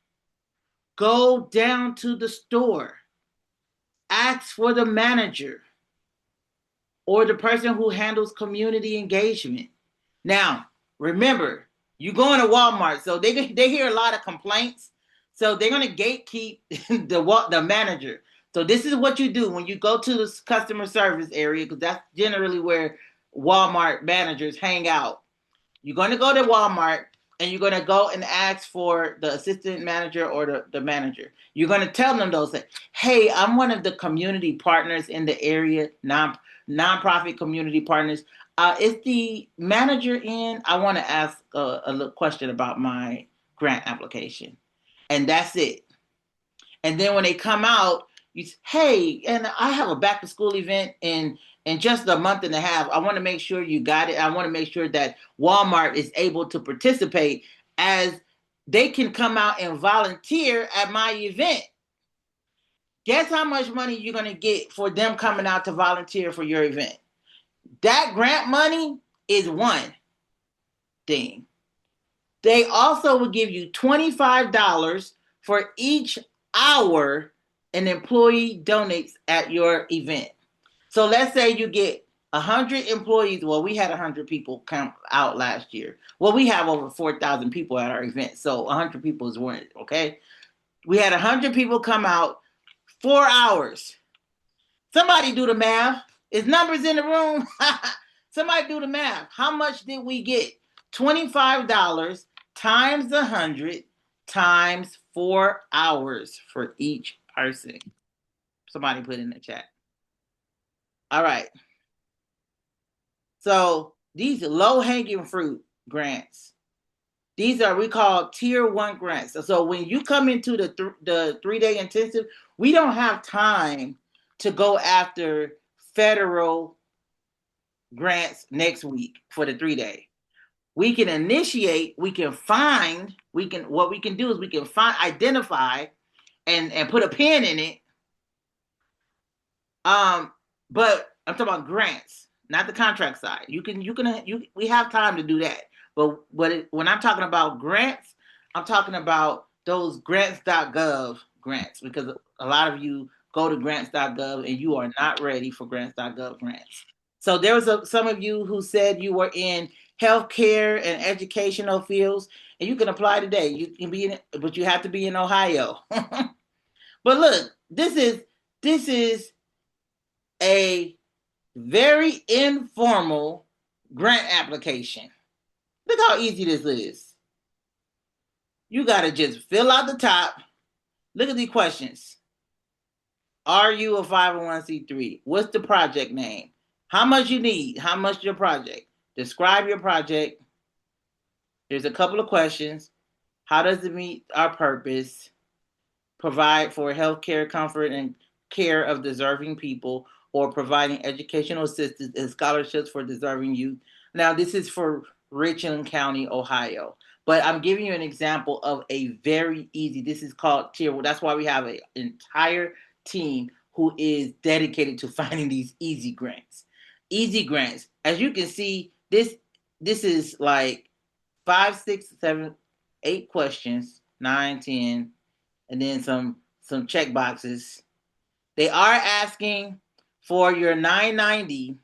Go down to the store. Ask for the manager or the person who handles community engagement. Now, remember, you're going to Walmart, so they hear a lot of complaints. So they're going to gatekeep the manager. So this is what you do when you go to the customer service area, because that's generally where Walmart managers hang out. You're going to go to Walmart and you're going to go and ask for the assistant manager or the manager. You're going to tell them those things. Hey, I'm one of the community partners in the area, nonprofit community partners. Is the manager in? I want to ask a little question about my grant application. And that's it. And then when they come out, you say, hey, and I have a back to school event in just a month and a half. I want to make sure you got it. I want to make sure that Walmart is able to participate, as they can come out and volunteer at my event. Guess how much money you're going to get for them coming out to volunteer for your event? That grant money is one thing. They also will give you $25 for each hour an employee donates at your event. So let's say you get 100 employees. Well, we had 100 people come out last year. Well, we have over 4,000 people at our event. So 100 people is one, okay? We had 100 people come out, 4 hours. Somebody do the math. Is numbers in the room? Somebody do the math. How much did we get? $25 times 100 times 4 hours for each person. Somebody put in the chat. All right. So these low-hanging fruit grants, these are, we call tier 1 grants. So when you come into the 3-day intensive, we don't have time to go after federal grants next week for the 3-day. We can initiate, what we can do is we can identify and put a pin in it. But I'm talking about grants, not the contract side. We have time to do that. But when I'm talking about grants, I'm talking about those grants.gov grants, because a lot of you go to grants.gov and you are not ready for grants.gov grants. So there was some of you who said you were in healthcare and educational fields, and you can apply today. You can be but you have to be in Ohio. But look, this is a very informal grant application. Look how easy this is. You got to just fill out the top. Look at these questions. Are you a 501c3? What's the project name? How much you need? How much your project? Describe your project. There's a couple of questions. How does it meet our purpose? Provide for healthcare, comfort, and care of deserving people, or providing educational assistance and scholarships for deserving youth. Now, this is for Richland County, Ohio. But I'm giving you an example of a very easy, this is called tier 1. That's why we have an entire team who is dedicated to finding these easy grants. Easy grants. As you can see, this is like 5, 6, 7, 8 questions, 9, 10, and then some check boxes. They are asking for your 990,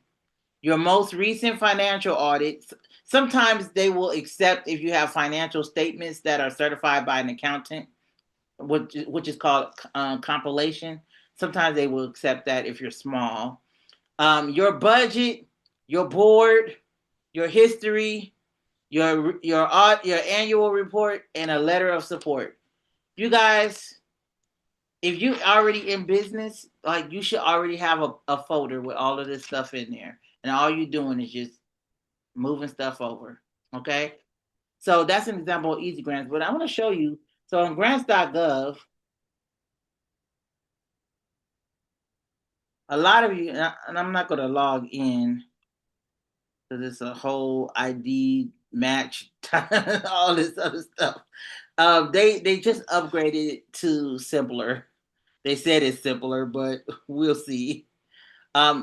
your most recent financial audits. Sometimes they will accept if you have financial statements that are certified by an accountant, which is called compilation. Sometimes they will accept that if you're small. Your budget, your board, your history, your annual report, and a letter of support. You guys, if you're already in business, like, you should already have a folder with all of this stuff in there. and all you're doing is just moving stuff over. Okay, so that's an example of easy grants. But I want to show you. So on grants.gov, a lot of you, and I'm not going to log in because it's a whole ID match, all this other stuff. They just upgraded it to simpler. They said it's simpler, but we'll see.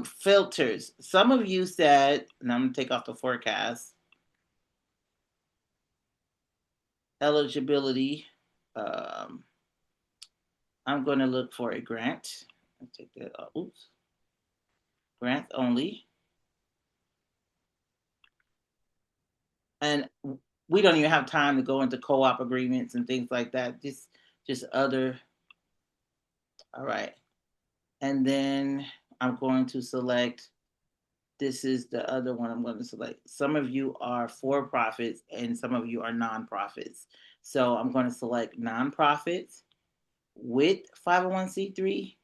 Filters. Some of you said, and I'm going to take off the forecast. Eligibility. I'm going to look for a grant. I'll take that off. Oops. Grants only. And we don't even have time to go into co-op agreements and things like that. Just other. All right. And then I'm going to select, this is the other one I'm going to select. Some of you are for-profits and some of you are nonprofits. So I'm going to select nonprofits with 501c3.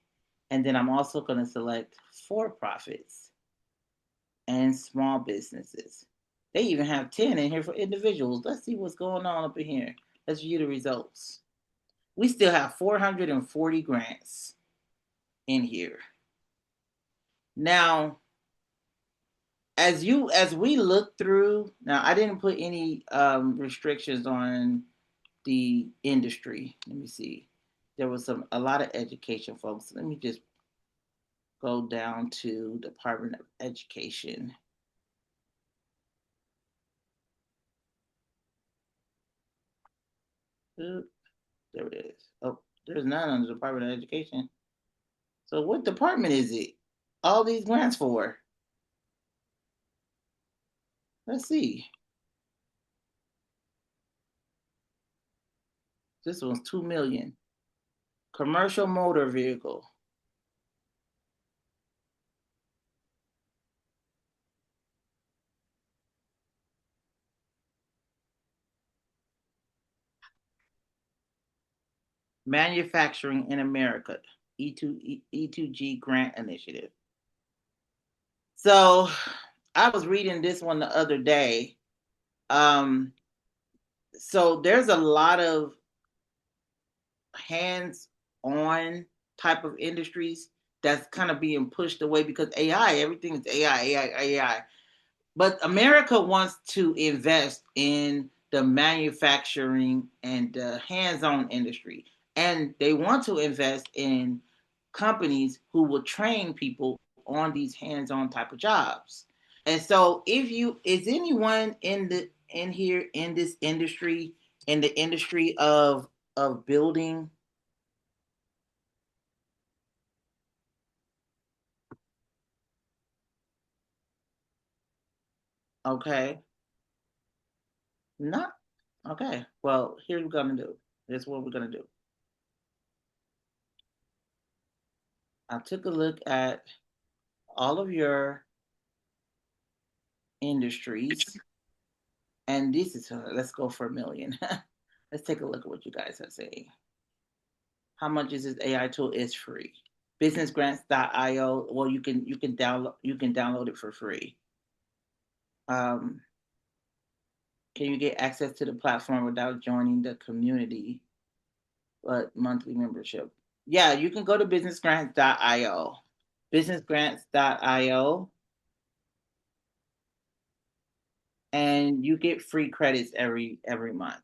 And then I'm also going to select for-profits and small businesses. They even have 10 in here for individuals. Let's see what's going on up in here. Let's view the results. We still have 440 grants in here. Now, as we look through, now I didn't put any restrictions on the industry. Let me see. There was a lot of education, folks. Let me just go down to Department of Education. There it is. Oh, there's none on the Department of Education. So what department is it? All these grants for? Let's see. This one's $2 million. Commercial motor vehicle. Manufacturing in America, E2G grant initiative. So I was reading this one the other day. So there's a lot of hands-on type of industries that's kind of being pushed away because AI, everything is AI. But America wants to invest in the manufacturing and the hands-on industry. And they want to invest in companies who will train people on these hands-on type of jobs. And so is anyone in this industry, in the industry of building? Okay. Not okay. Well, here's what we're gonna do. Here's what we're gonna do. I took a look at all of your industries, and this is let's go for $1 million. Let's take a look at what you guys are saying. How much is this AI tool? It's free. Businessgrants.io. Well, you can download it for free. Can you get access to the platform without joining the community? But monthly membership. Yeah, you can go to businessgrants.io. Businessgrants.io. And you get free credits every month.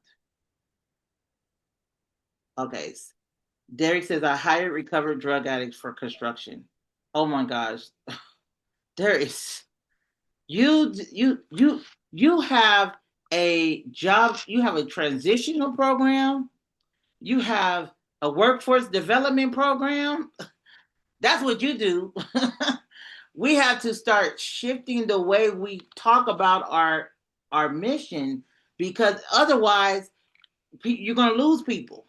Okay. Derek says, I hired recovered drug addicts for construction. Oh my gosh. There is you have a job, you have a transitional program, you have a workforce development program. That's what you do. We have to start shifting the way we talk about our mission, because otherwise you're going to lose people.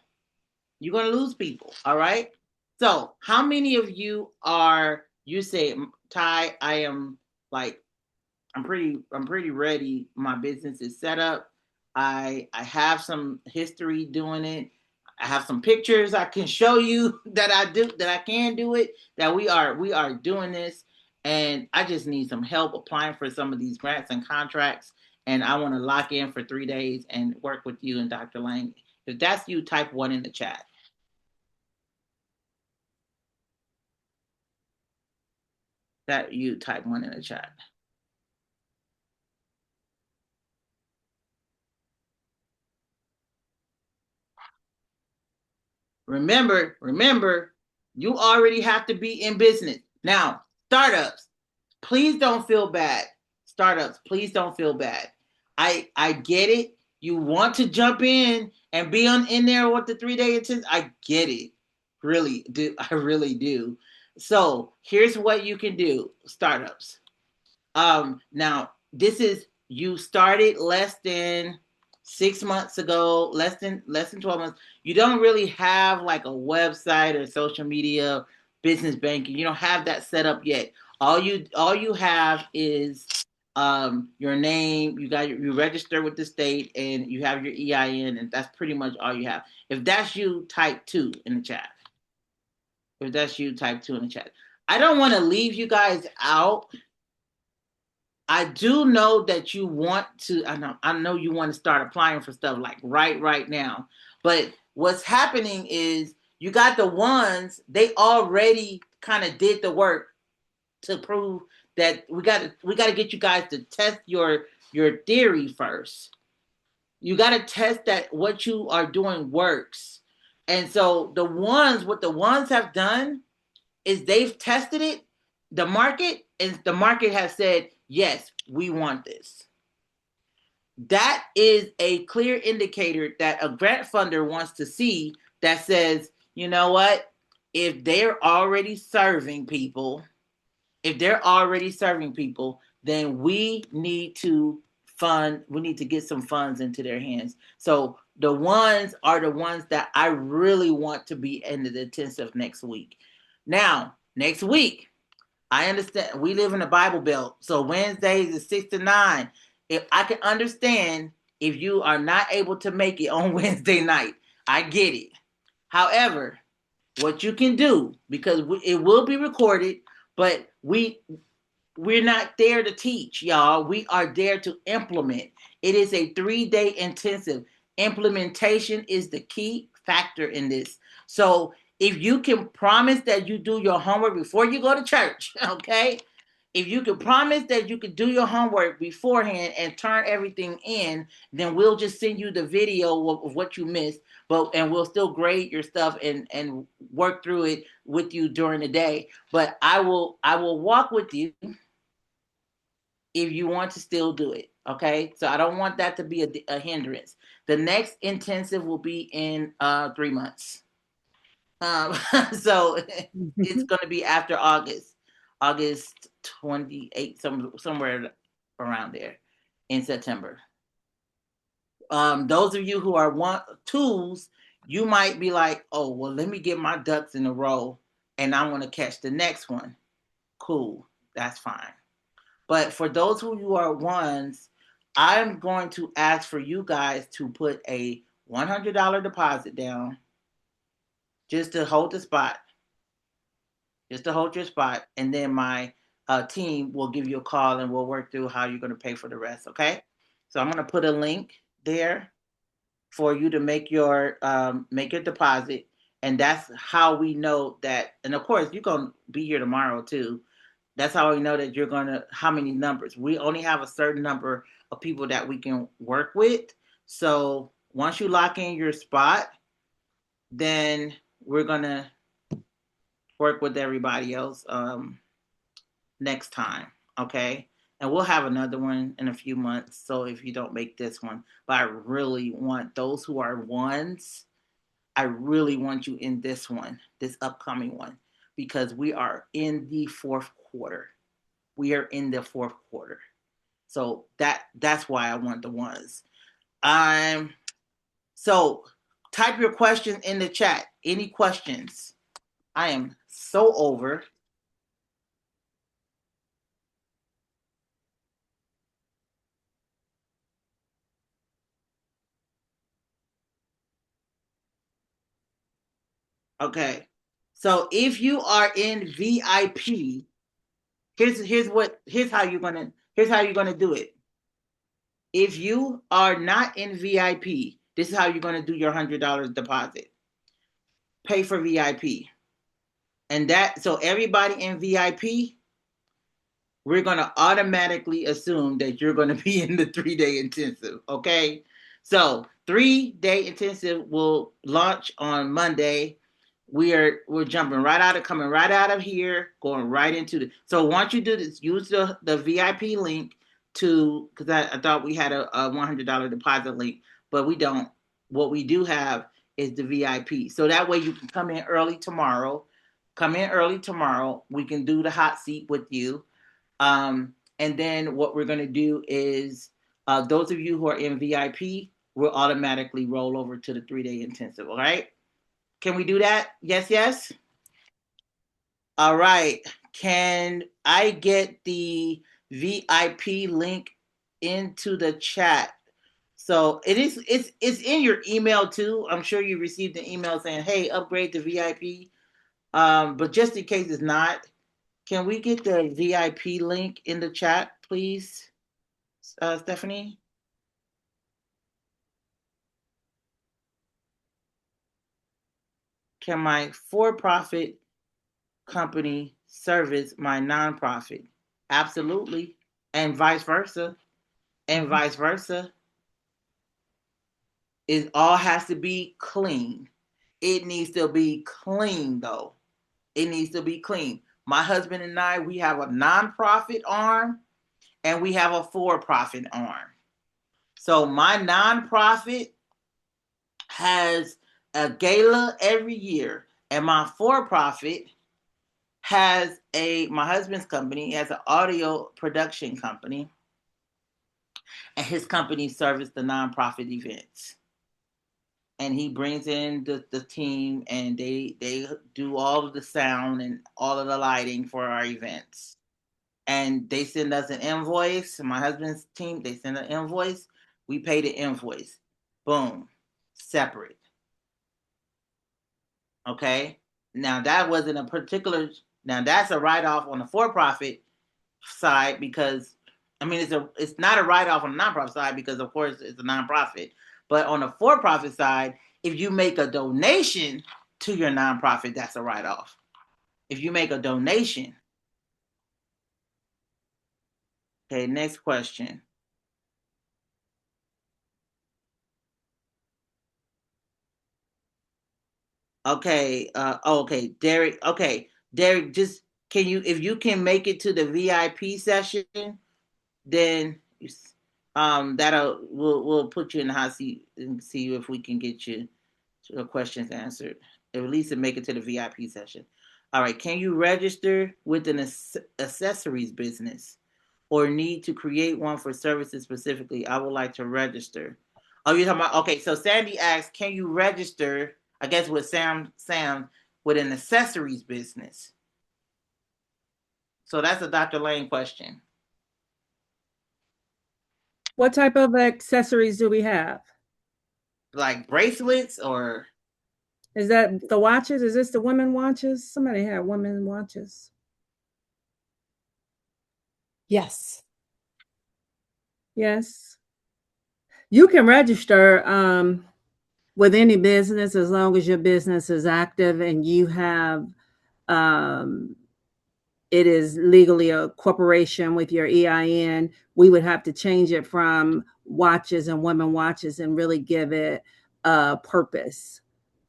You're going to lose people. All right. So how many of you you say, Ty, I'm pretty ready. My business is set up. I have some history doing it. I have some pictures I can show you that I can do it, that we are doing this. And I just need some help applying for some of these grants and contracts. And I want to lock in for 3 days and work with you and Dr. Lang. If that's you, type 1 in the chat. That you type 1 in the chat. Remember, you already have to be in business. Now, startups, please don't feel bad. Startups, please don't feel bad. I get it. You want to jump in and be in there with the 3-day intensive. I get it. Really do. I really do. So here's what you can do, startups. Now this is, you started less than 6 months ago, less than 12 months. You don't really have like a website or social media, business banking. You don't have that set up yet. All you have is your name. You register with the state and you have your EIN, and that's pretty much all you have. If that's you, type 2 in the chat. If that's you, type 2 in the chat. I don't want to leave you guys out. I do know that you want to, I know you want to start applying for stuff like right now. But what's happening is you got the ones, they already kind of did the work to prove that we got to get you guys to test your theory first. You got to test that what you are doing works. And so what the ones have done is they've tested it, the market, and the market has said, yes, we want this. That is a clear indicator that a grant funder wants to see, that says, you know what, if they're already serving people, then we need to get some funds into their hands. So the ones are the ones that I really want to be in the intensive next week. Now, next week, I understand we live in the Bible Belt, so Wednesdays is 6 to 9. If I can understand if you are not able to make it on Wednesday night, I get it. However, what you can do, because it will be recorded, but we're not there to teach, y'all. We are there to implement. It is a 3-day intensive. Implementation is the key factor in this. So if you can promise that you do your homework before you go to church, okay? If you can promise that you could do your homework beforehand and turn everything in, then we'll just send you the video of what you missed, and we'll still grade your stuff and work through it with you during the day. But I will walk with you if you want to still do it, okay? So I don't want that to be a hindrance. The next intensive will be in 3 months. So it's going to be after August 28th, somewhere around there in September. Those of you who are twos, you might be like, oh, well, let me get my ducks in a row and I want to catch the next one. Cool, that's fine. But for those who are ones, I'm going to ask for you guys to put a $100 deposit down just to hold the spot. Just to hold your spot. And then my team will give you a call and we'll work through how you're going to pay for the rest, okay? So I'm going to put a link there for you to make your deposit. And that's how we know that, and of course, you're going to be here tomorrow too. That's how we know that how many numbers. We only have a certain number of people that we can work with. So once you lock in your spot, then we're going to work with everybody else next time, okay? And we'll have another one in a few months, so if you don't make this one. But I really want those who are ones, I really want you in this upcoming one, because we are in the fourth quarter. So that's why I want the ones. So type your questions in the chat. Any questions? I am so over. Okay. So if you are in VIP, here's how you're gonna do it. If you are not in VIP, this is how you're gonna do your $100 deposit. Pay for VIP. And so everybody in VIP, we're going to automatically assume that you're going to be in the 3-day intensive. Okay. So 3-day intensive will launch on Monday. We're coming right out of here, going right into so once you do this, use the VIP link because I thought we had a $100 deposit link, but we don't. What we do have is the VIP. So that way you can come in early tomorrow. We can do the hot seat with you. And then what we're going to do is those of you who are in VIP will automatically roll over to the 3-day intensive. All right. Can we do that? Yes. All right. Can I get the VIP link into the chat? So it's in your email too. I'm sure you received an email saying, hey, upgrade to VIP. But just in case it's not, can we get the VIP link in the chat, please, Stephanie? Can my for-profit company service my nonprofit? Absolutely. And vice versa. It all has to be clean. It needs to be clean, though. It needs to be clean. My husband and I, we have a nonprofit arm and we have a for-profit arm. So my nonprofit has a gala every year, and my for-profit has my husband's company has an audio production company, and his company serves the nonprofit events. And he brings in the team, and they do all of the sound and all of the lighting for our events. And they send us an invoice. My husband's team, they send an invoice. We pay the invoice. Boom. Separate. Okay? Now, that wasn't a particular... Now, that's a write-off on the for-profit side because... I mean, it's not a write-off on the nonprofit side because, of course, it's a nonprofit. But on the for-profit side, if you make a donation to your nonprofit, that's a write-off. If you make a donation. Okay, next question. Okay, okay, Derek. Okay, Derek, just if you can make it to the VIP session, then we'll put you in the hot seat and see if we can get your questions answered. At least to make it to the VIP session. All right, can you register with an accessories business or need to create one for services specifically? I would like to register. Oh, you're talking about, okay, so Sandy asked, can you register, I guess with Sam with an accessories business? So that's a Dr. Lane question. What type of accessories do we have? Like bracelets or? Is that the watches? Is this the women watches? Somebody had women watches. Yes. Yes. You can register with any business as long as your business is active and you have it is legally a corporation with your EIN. We would have to change it from watches and women watches and really give it a purpose.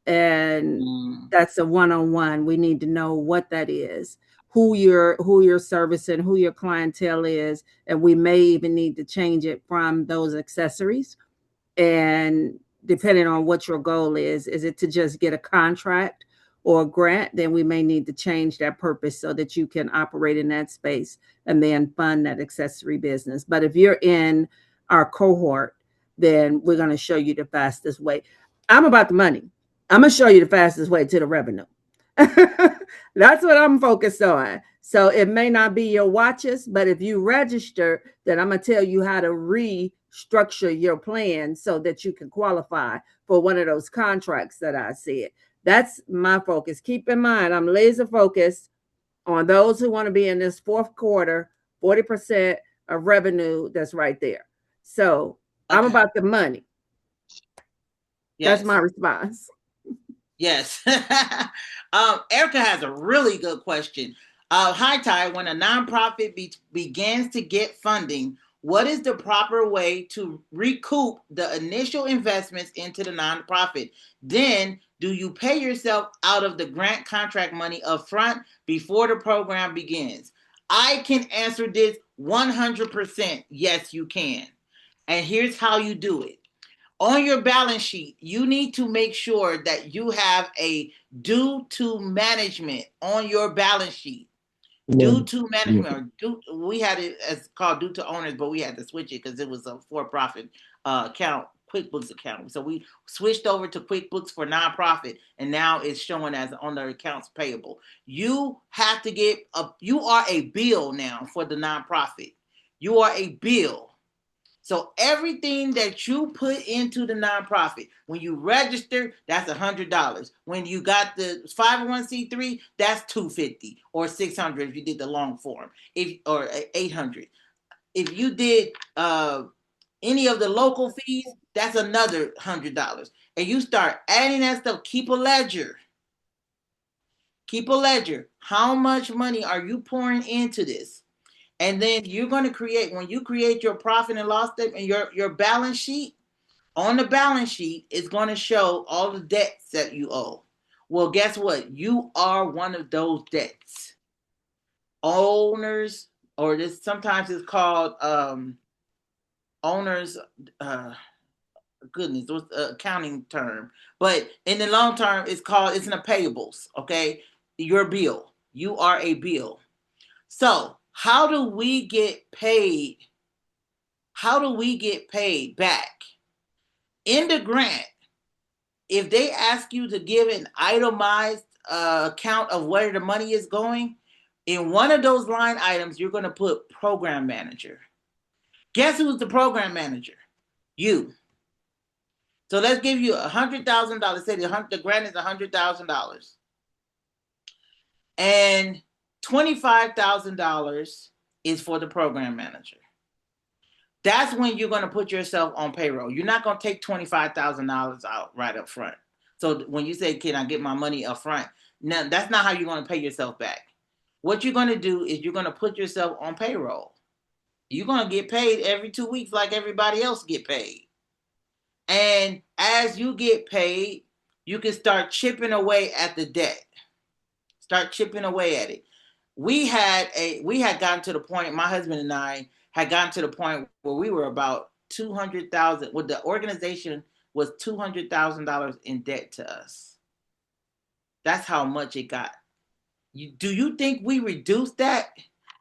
And that's a one-on-one. We need to know what that is, who you're servicing, who your clientele is, and we may even need to change it from those accessories. And depending on what your goal is it to just get a contract or a grant? Then we may need to change that purpose so that you can operate in that space and then fund that accessory business. But if you're in our cohort, then we're going to show you the fastest way. I'm about the money. I'm going to show you the fastest way to the revenue. That's what I'm focused on. So it may not be your watches, but if you register, then I'm going to tell you how to restructure your plan so that you can qualify for one of those contracts that I said. That's my focus. Keep in mind, I'm laser focused on those who want to be in this fourth quarter, 40% of revenue. That's right there. So I'm Okay. about the money. Yes. That's my response. Yes. Erica has a really good question. Hi, Ty. When a nonprofit begins to get funding, what is the proper way to recoup the initial investments into the nonprofit? Then, do you pay yourself out of the grant contract money up front before the program begins? I can answer this 100%. Yes, you can. And here's how you do it. On your balance sheet, you need to make sure that you have a due to management on your balance sheet. Due to management, we had it as called due to owners, but we had to switch it because it was a for-profit account, QuickBooks account. So we switched over to QuickBooks for nonprofit, and now it's showing as on the accounts payable. You have to you are a bill now for the nonprofit. You are a bill. So everything that you put into the nonprofit, when you register, that's $100. When you got the 501c3, that's $250 or $600 if you did the long form, or $800. If you did any of the local fees, that's another $100. And you start adding that stuff. Keep a ledger. Keep a ledger. How much money are you pouring into this? And then you're going to create, when you create your profit and loss statement, your balance sheet, on the balance sheet, it's going to show all the debts that you owe. Well, guess what? You are one of those debts. Owners, or this sometimes it's called owners, goodness, what's the accounting term? But in the long term, it's in the payables, okay? Your bill. You are a bill. So how do we get paid? How do we get paid back? In the grant, if they ask you to give an itemized account of where the money is going, in one of those line items, you're going to put program manager. Guess who's the program manager? You. So let's give you $100,000. Say the grant is $100,000. And $25,000 is for the program manager. That's when you're going to put yourself on payroll. You're not going to take $25,000 out right up front. So when you say, can I get my money up front? No, that's not how you're going to pay yourself back. What you're going to do is you're going to put yourself on payroll. You're going to get paid every 2 weeks like everybody else get paid. And as you get paid, you can start chipping away at the debt. Start chipping away at it. We had gotten to the point, my husband and I had gotten to the point where we were about $200,000, well, the organization was $200,000 in debt to us. That's how much it got. Do you think we reduced that?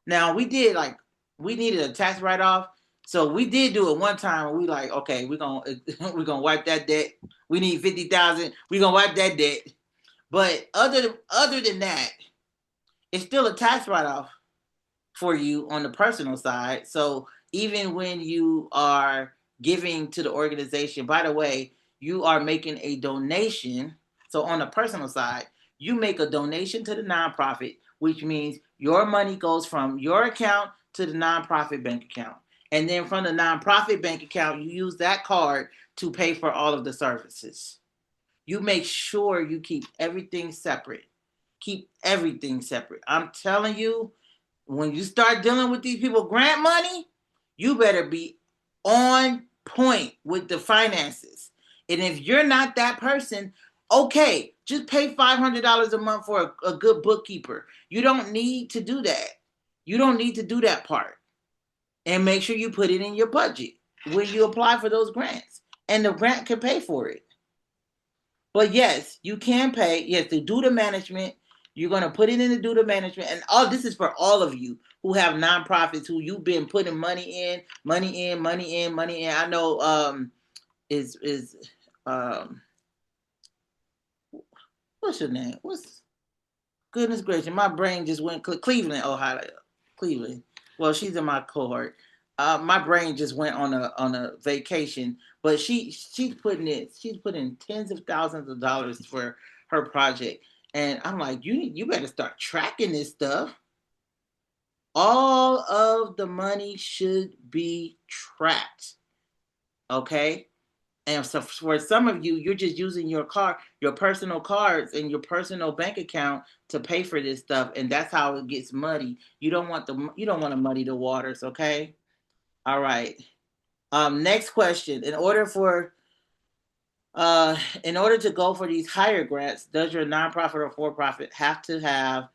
Now we needed a tax write-off. So we did do it one time and we like, okay, we're gonna wipe that debt. We need $50,000. We're gonna wipe that debt. But other than that, it's still a tax write-off for you on the personal side. So even when you are giving to the organization, by the way, you are making a donation. So on the personal side, you make a donation to the nonprofit, which means your money goes from your account to the nonprofit bank account. And then from the nonprofit bank account, you use that card to pay for all of the services. You make sure you keep everything separate. Keep everything separate. I'm telling you, when you start dealing with these people grant money, you better be on point with the finances. And if you're not that person, okay, just pay $500 a month for a good bookkeeper. You don't need to do that. You don't need to do that part. And make sure you put it in your budget when you apply for those grants. And the grant can pay for it. But yes, you can pay. Yes, to do the management. You're going to put it in the do the management. And all this is for all of you who have nonprofits who you've been putting money in. I know what's your name? Goodness gracious, my brain just went Cleveland, Ohio. Cleveland. Well, she's in my cohort. My brain just went on a vacation, but she's putting in tens of thousands of dollars for her project. And I'm like, you better start tracking this stuff. All of the money should be tracked. Okay? And so for some of you, you're just using your personal cards and your personal bank account to pay for this stuff, and that's how it gets muddy. You don't want to muddy the waters, okay? All right. Next question. In order to go for these higher grants, does your nonprofit or for-profit have to have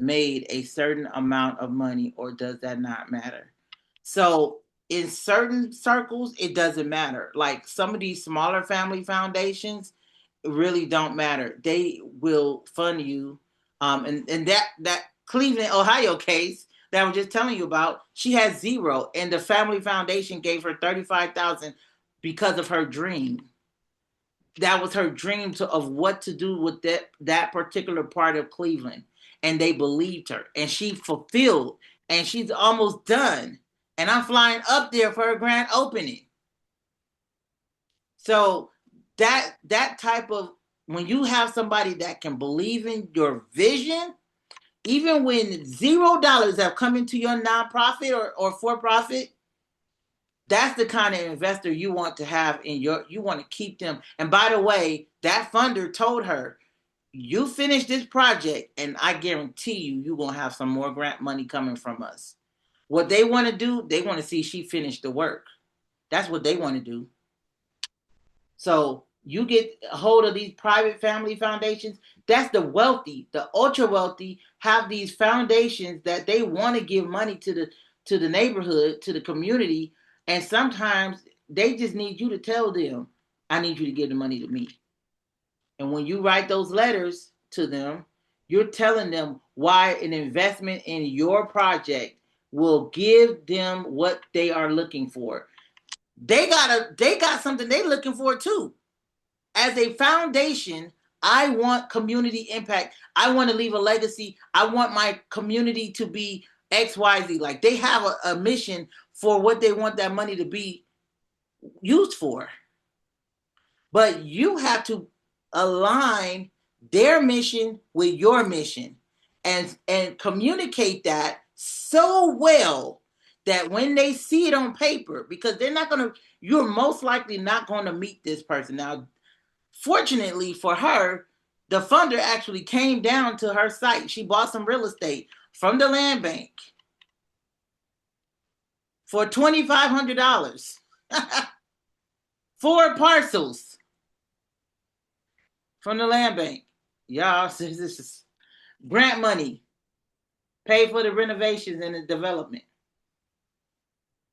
made a certain amount of money, or does that not matter? So in certain circles, it doesn't matter. Like some of these smaller family foundations really don't matter. They will fund you. And that Cleveland, Ohio case that I was just telling you about, she has zero, and the family foundation gave her $35,000 because of her dream. That was her dream of what to do with that particular part of Cleveland, and they believed her, and she fulfilled, and she's almost done. And I'm flying up there for a grand opening. So that type of, when you have somebody that can believe in your vision, even when $0 have come into your nonprofit or for-profit, that's the kind of investor you want to have you want to keep them. And by the way, that funder told her, you finish this project and I guarantee you're going to have some more grant money coming from us. What they want to do, they want to see she finish the work. That's what they want to do. So you get a hold of these private family foundations. That's the wealthy, the ultra wealthy have these foundations that they want to give money to the neighborhood, to the community. And sometimes they just need you to tell them, I need you to give the money to me. And when you write those letters to them, you're telling them why an investment in your project will give them what they are looking for. They got something they're looking for too. As a foundation, I want community impact. I want to leave a legacy. I want my community to be XYZ. Like they have a mission for what they want that money to be used for. But you have to align their mission with your mission and communicate that so well that when they see it on paper, because you're most likely not going to meet this person. Now, fortunately for her, the funder actually came down to her site. She bought some real estate from the land bank for $2,500. 4 parcels from the land bank. Y'all, this is grant money. Pay for the renovations and the development.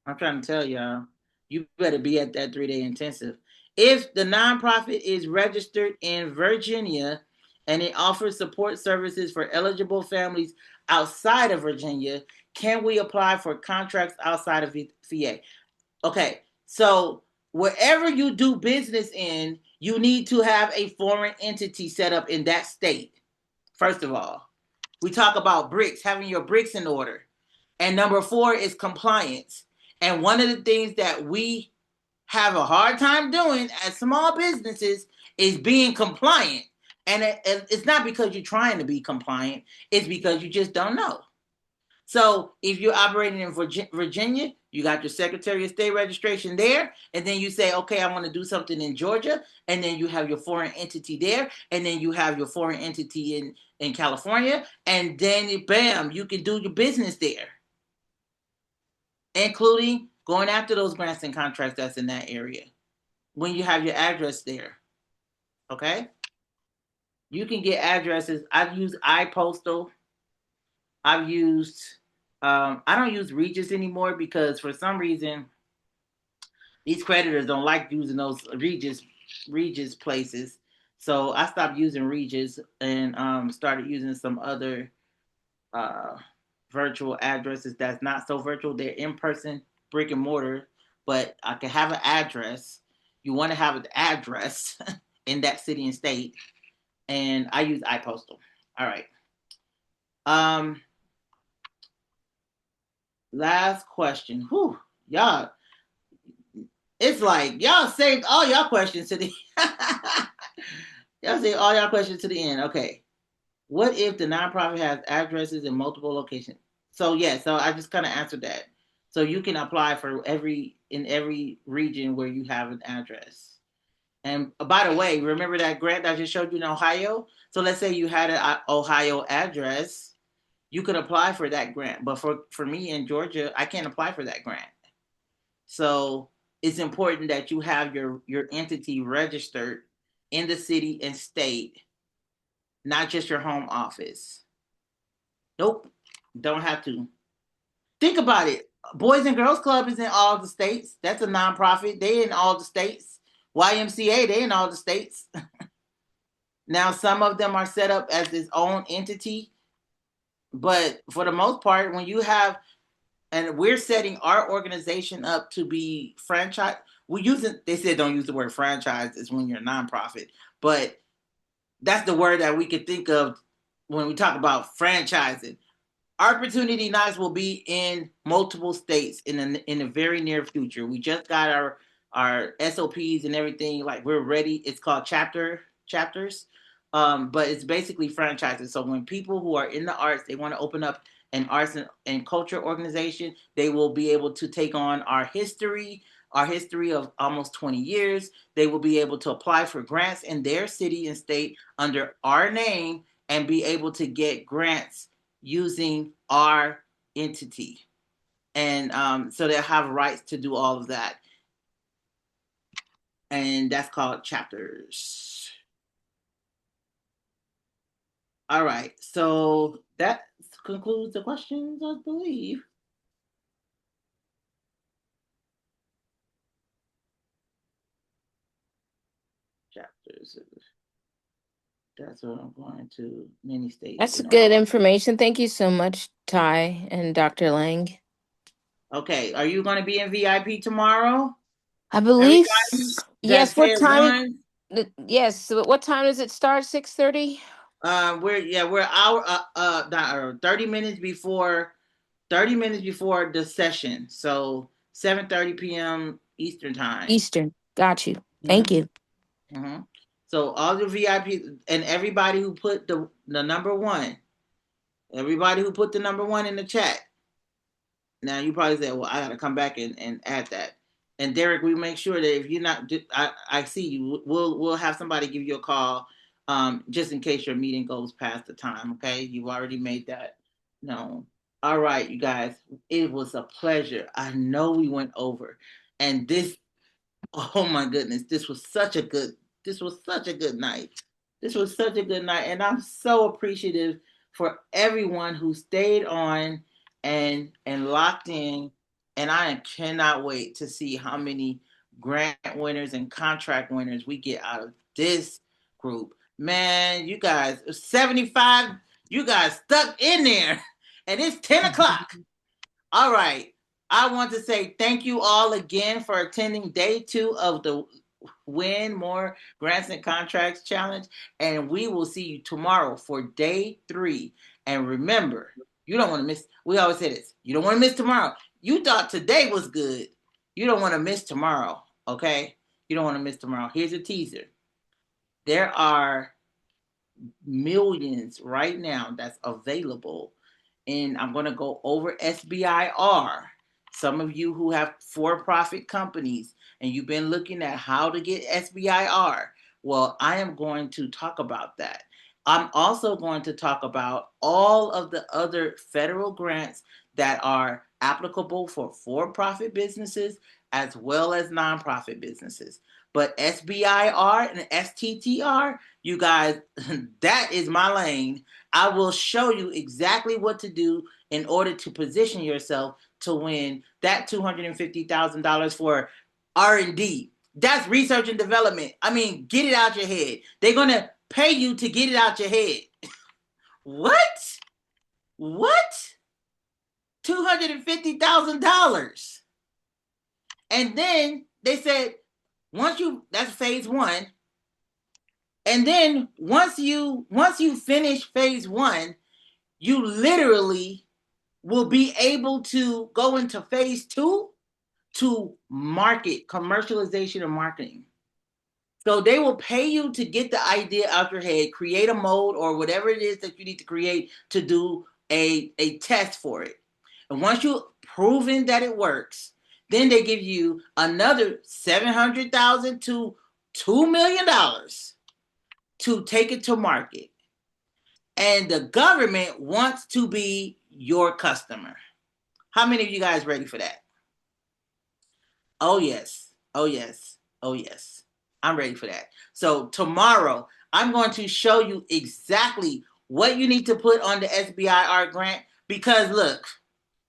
I'm trying to tell y'all, you better be at that 3-day intensive. If the nonprofit is registered in Virginia and it offers support services for eligible families outside of Virginia, can we apply for contracts outside of VA? Okay, so wherever you do business in, you need to have a foreign entity set up in that state. First of all, we talk about bricks, having your bricks in order. And number 4 is compliance. And one of the things that we have a hard time doing as small businesses is being compliant. And it's not because you're trying to be compliant. It's because you just don't know. So if you're operating in Virginia, you got your Secretary of State registration there, and then you say, okay, I want to do something in Georgia, and then you have your foreign entity there, and then you have your foreign entity in California, and then bam, you can do your business there, including going after those grants and contracts that's in that area when you have your address there. Okay? You can get addresses. I've used iPostal. I've used, I don't use Regis anymore because for some reason, these creditors don't like using those Regis places. So I stopped using Regis and started using some other virtual addresses that's not so virtual. They're in-person, brick and mortar, but I can have an address. You want to have an address in that city and state. And I use iPostal. All right. Last question. Whew, y'all. It's like y'all saved all y'all questions to the y'all saved all y'all questions to the end. Okay. What if the nonprofit has addresses in multiple locations? So so I just kind of answered that. So you can apply for in every region where you have an address. And by the way, remember that grant I just showed you in Ohio? So let's say you had an Ohio address, you could apply for that grant. But for me in Georgia, I can't apply for that grant. So it's important that you have your entity registered in the city and state, not just your home office. Nope, don't have to. Think about it. Boys and Girls Club is in all the states. That's a nonprofit. They in all the states. YMCA, they in all the states. Now, some of them are set up as its own entity, but for the most part, when you have, and we're setting our organization up to be franchise. They said don't use the word franchise, it's when you're a nonprofit, but that's the word that we could think of when we talk about franchising. Opportunity Nights will be in multiple states in the very near future. We just got our SOPs and everything. Like, we're ready. It's called chapters, but it's basically franchises. So when people who are in the arts, they want to open up an arts and culture organization, they will be able to take on our history of almost 20 years. They will be able to apply for grants in their city and state under our name and be able to get grants using our entity. And so they'll have rights to do all of that. And that's called chapters. All right, so that concludes the questions, I believe. Chapters. That's what I'm going to. Many states. That's good information. Thank you so much, Ty and Dr. Lang. Okay, are you going to be in VIP tomorrow? I believe. Yes. What time? Yes. So what time does it start? 6:30. We're 30 minutes before the session. So 7:30 p.m. Eastern time. Eastern. Got you. Thank you. Mm-hmm. So all the VIP and everybody who put the number one, everybody who put the number one in the chat. Now you probably say, well, I got to come back and add that. And Derek, we make sure that if you're not, I see you. We'll have somebody give you a call, just in case your meeting goes past the time. Okay, you've already made that known. All right, you guys, it was a pleasure. I know we went over, and this, oh my goodness, this was such a good night. This was such a good night, and I'm so appreciative for everyone who stayed on and locked in. And I cannot wait to see how many grant winners and contract winners we get out of this group. Man, you guys, 75, you guys stuck in there, and it's 10 o'clock. All right. I want to say thank you all again for attending day 2 of the Win More Grants and Contracts Challenge. And we will see you tomorrow for day 3. And remember, you don't want to miss, we always say this, you don't want to miss tomorrow. You thought today was good. You don't want to miss tomorrow, okay? You don't want to miss tomorrow. Here's a teaser. There are millions right now that's available. And I'm going to go over SBIR. Some of you who have for-profit companies and you've been looking at how to get SBIR, well, I am going to talk about that. I'm also going to talk about all of the other federal grants that are applicable for for-profit businesses as well as nonprofit businesses. But SBIR and STTR, you guys, that is my lane. I will show you exactly what to do in order to position yourself to win that $250,000 for R&D. That's research and development. I mean, get it out your head. They're going to pay you to get it out your head. What? $250,000. And then they said, that's phase 1. And then once you finish phase 1, you literally will be able to go into phase 2 to market, commercialization and marketing. So they will pay you to get the idea out your head, create a mode or whatever it is that you need to create to do a test for it. And once you've proven that it works, then they give you another $700,000 to $2 million to take it to market. And the government wants to be your customer. How many of you guys ready for that? Oh, yes. Oh, yes. Oh, yes. I'm ready for that. So tomorrow, I'm going to show you exactly what you need to put on the SBIR grant. Because look,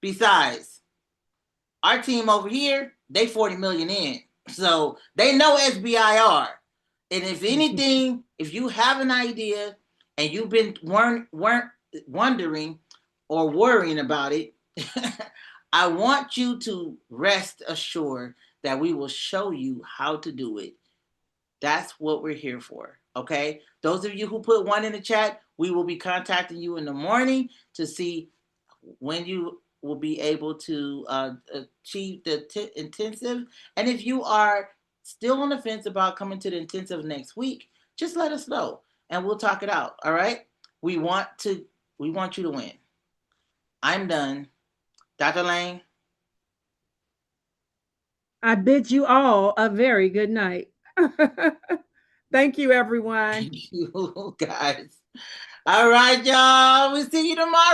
besides, our team over here, they 40 million in. So they know SBIR. And if anything, if you have an idea and you've been wondering or worrying about it, I want you to rest assured that we will show you how to do it. That's what we're here for, okay? Those of you who put 1 in the chat, we will be contacting you in the morning to see when you will be able to achieve the intensive. And if you are still on the fence about coming to the intensive next week, just let us know and we'll talk it out, all right? We want you to win. I'm done. Dr. Lane? I bid you all a very good night. Thank you, everyone. Thank you, guys. All right, y'all. We'll see you tomorrow.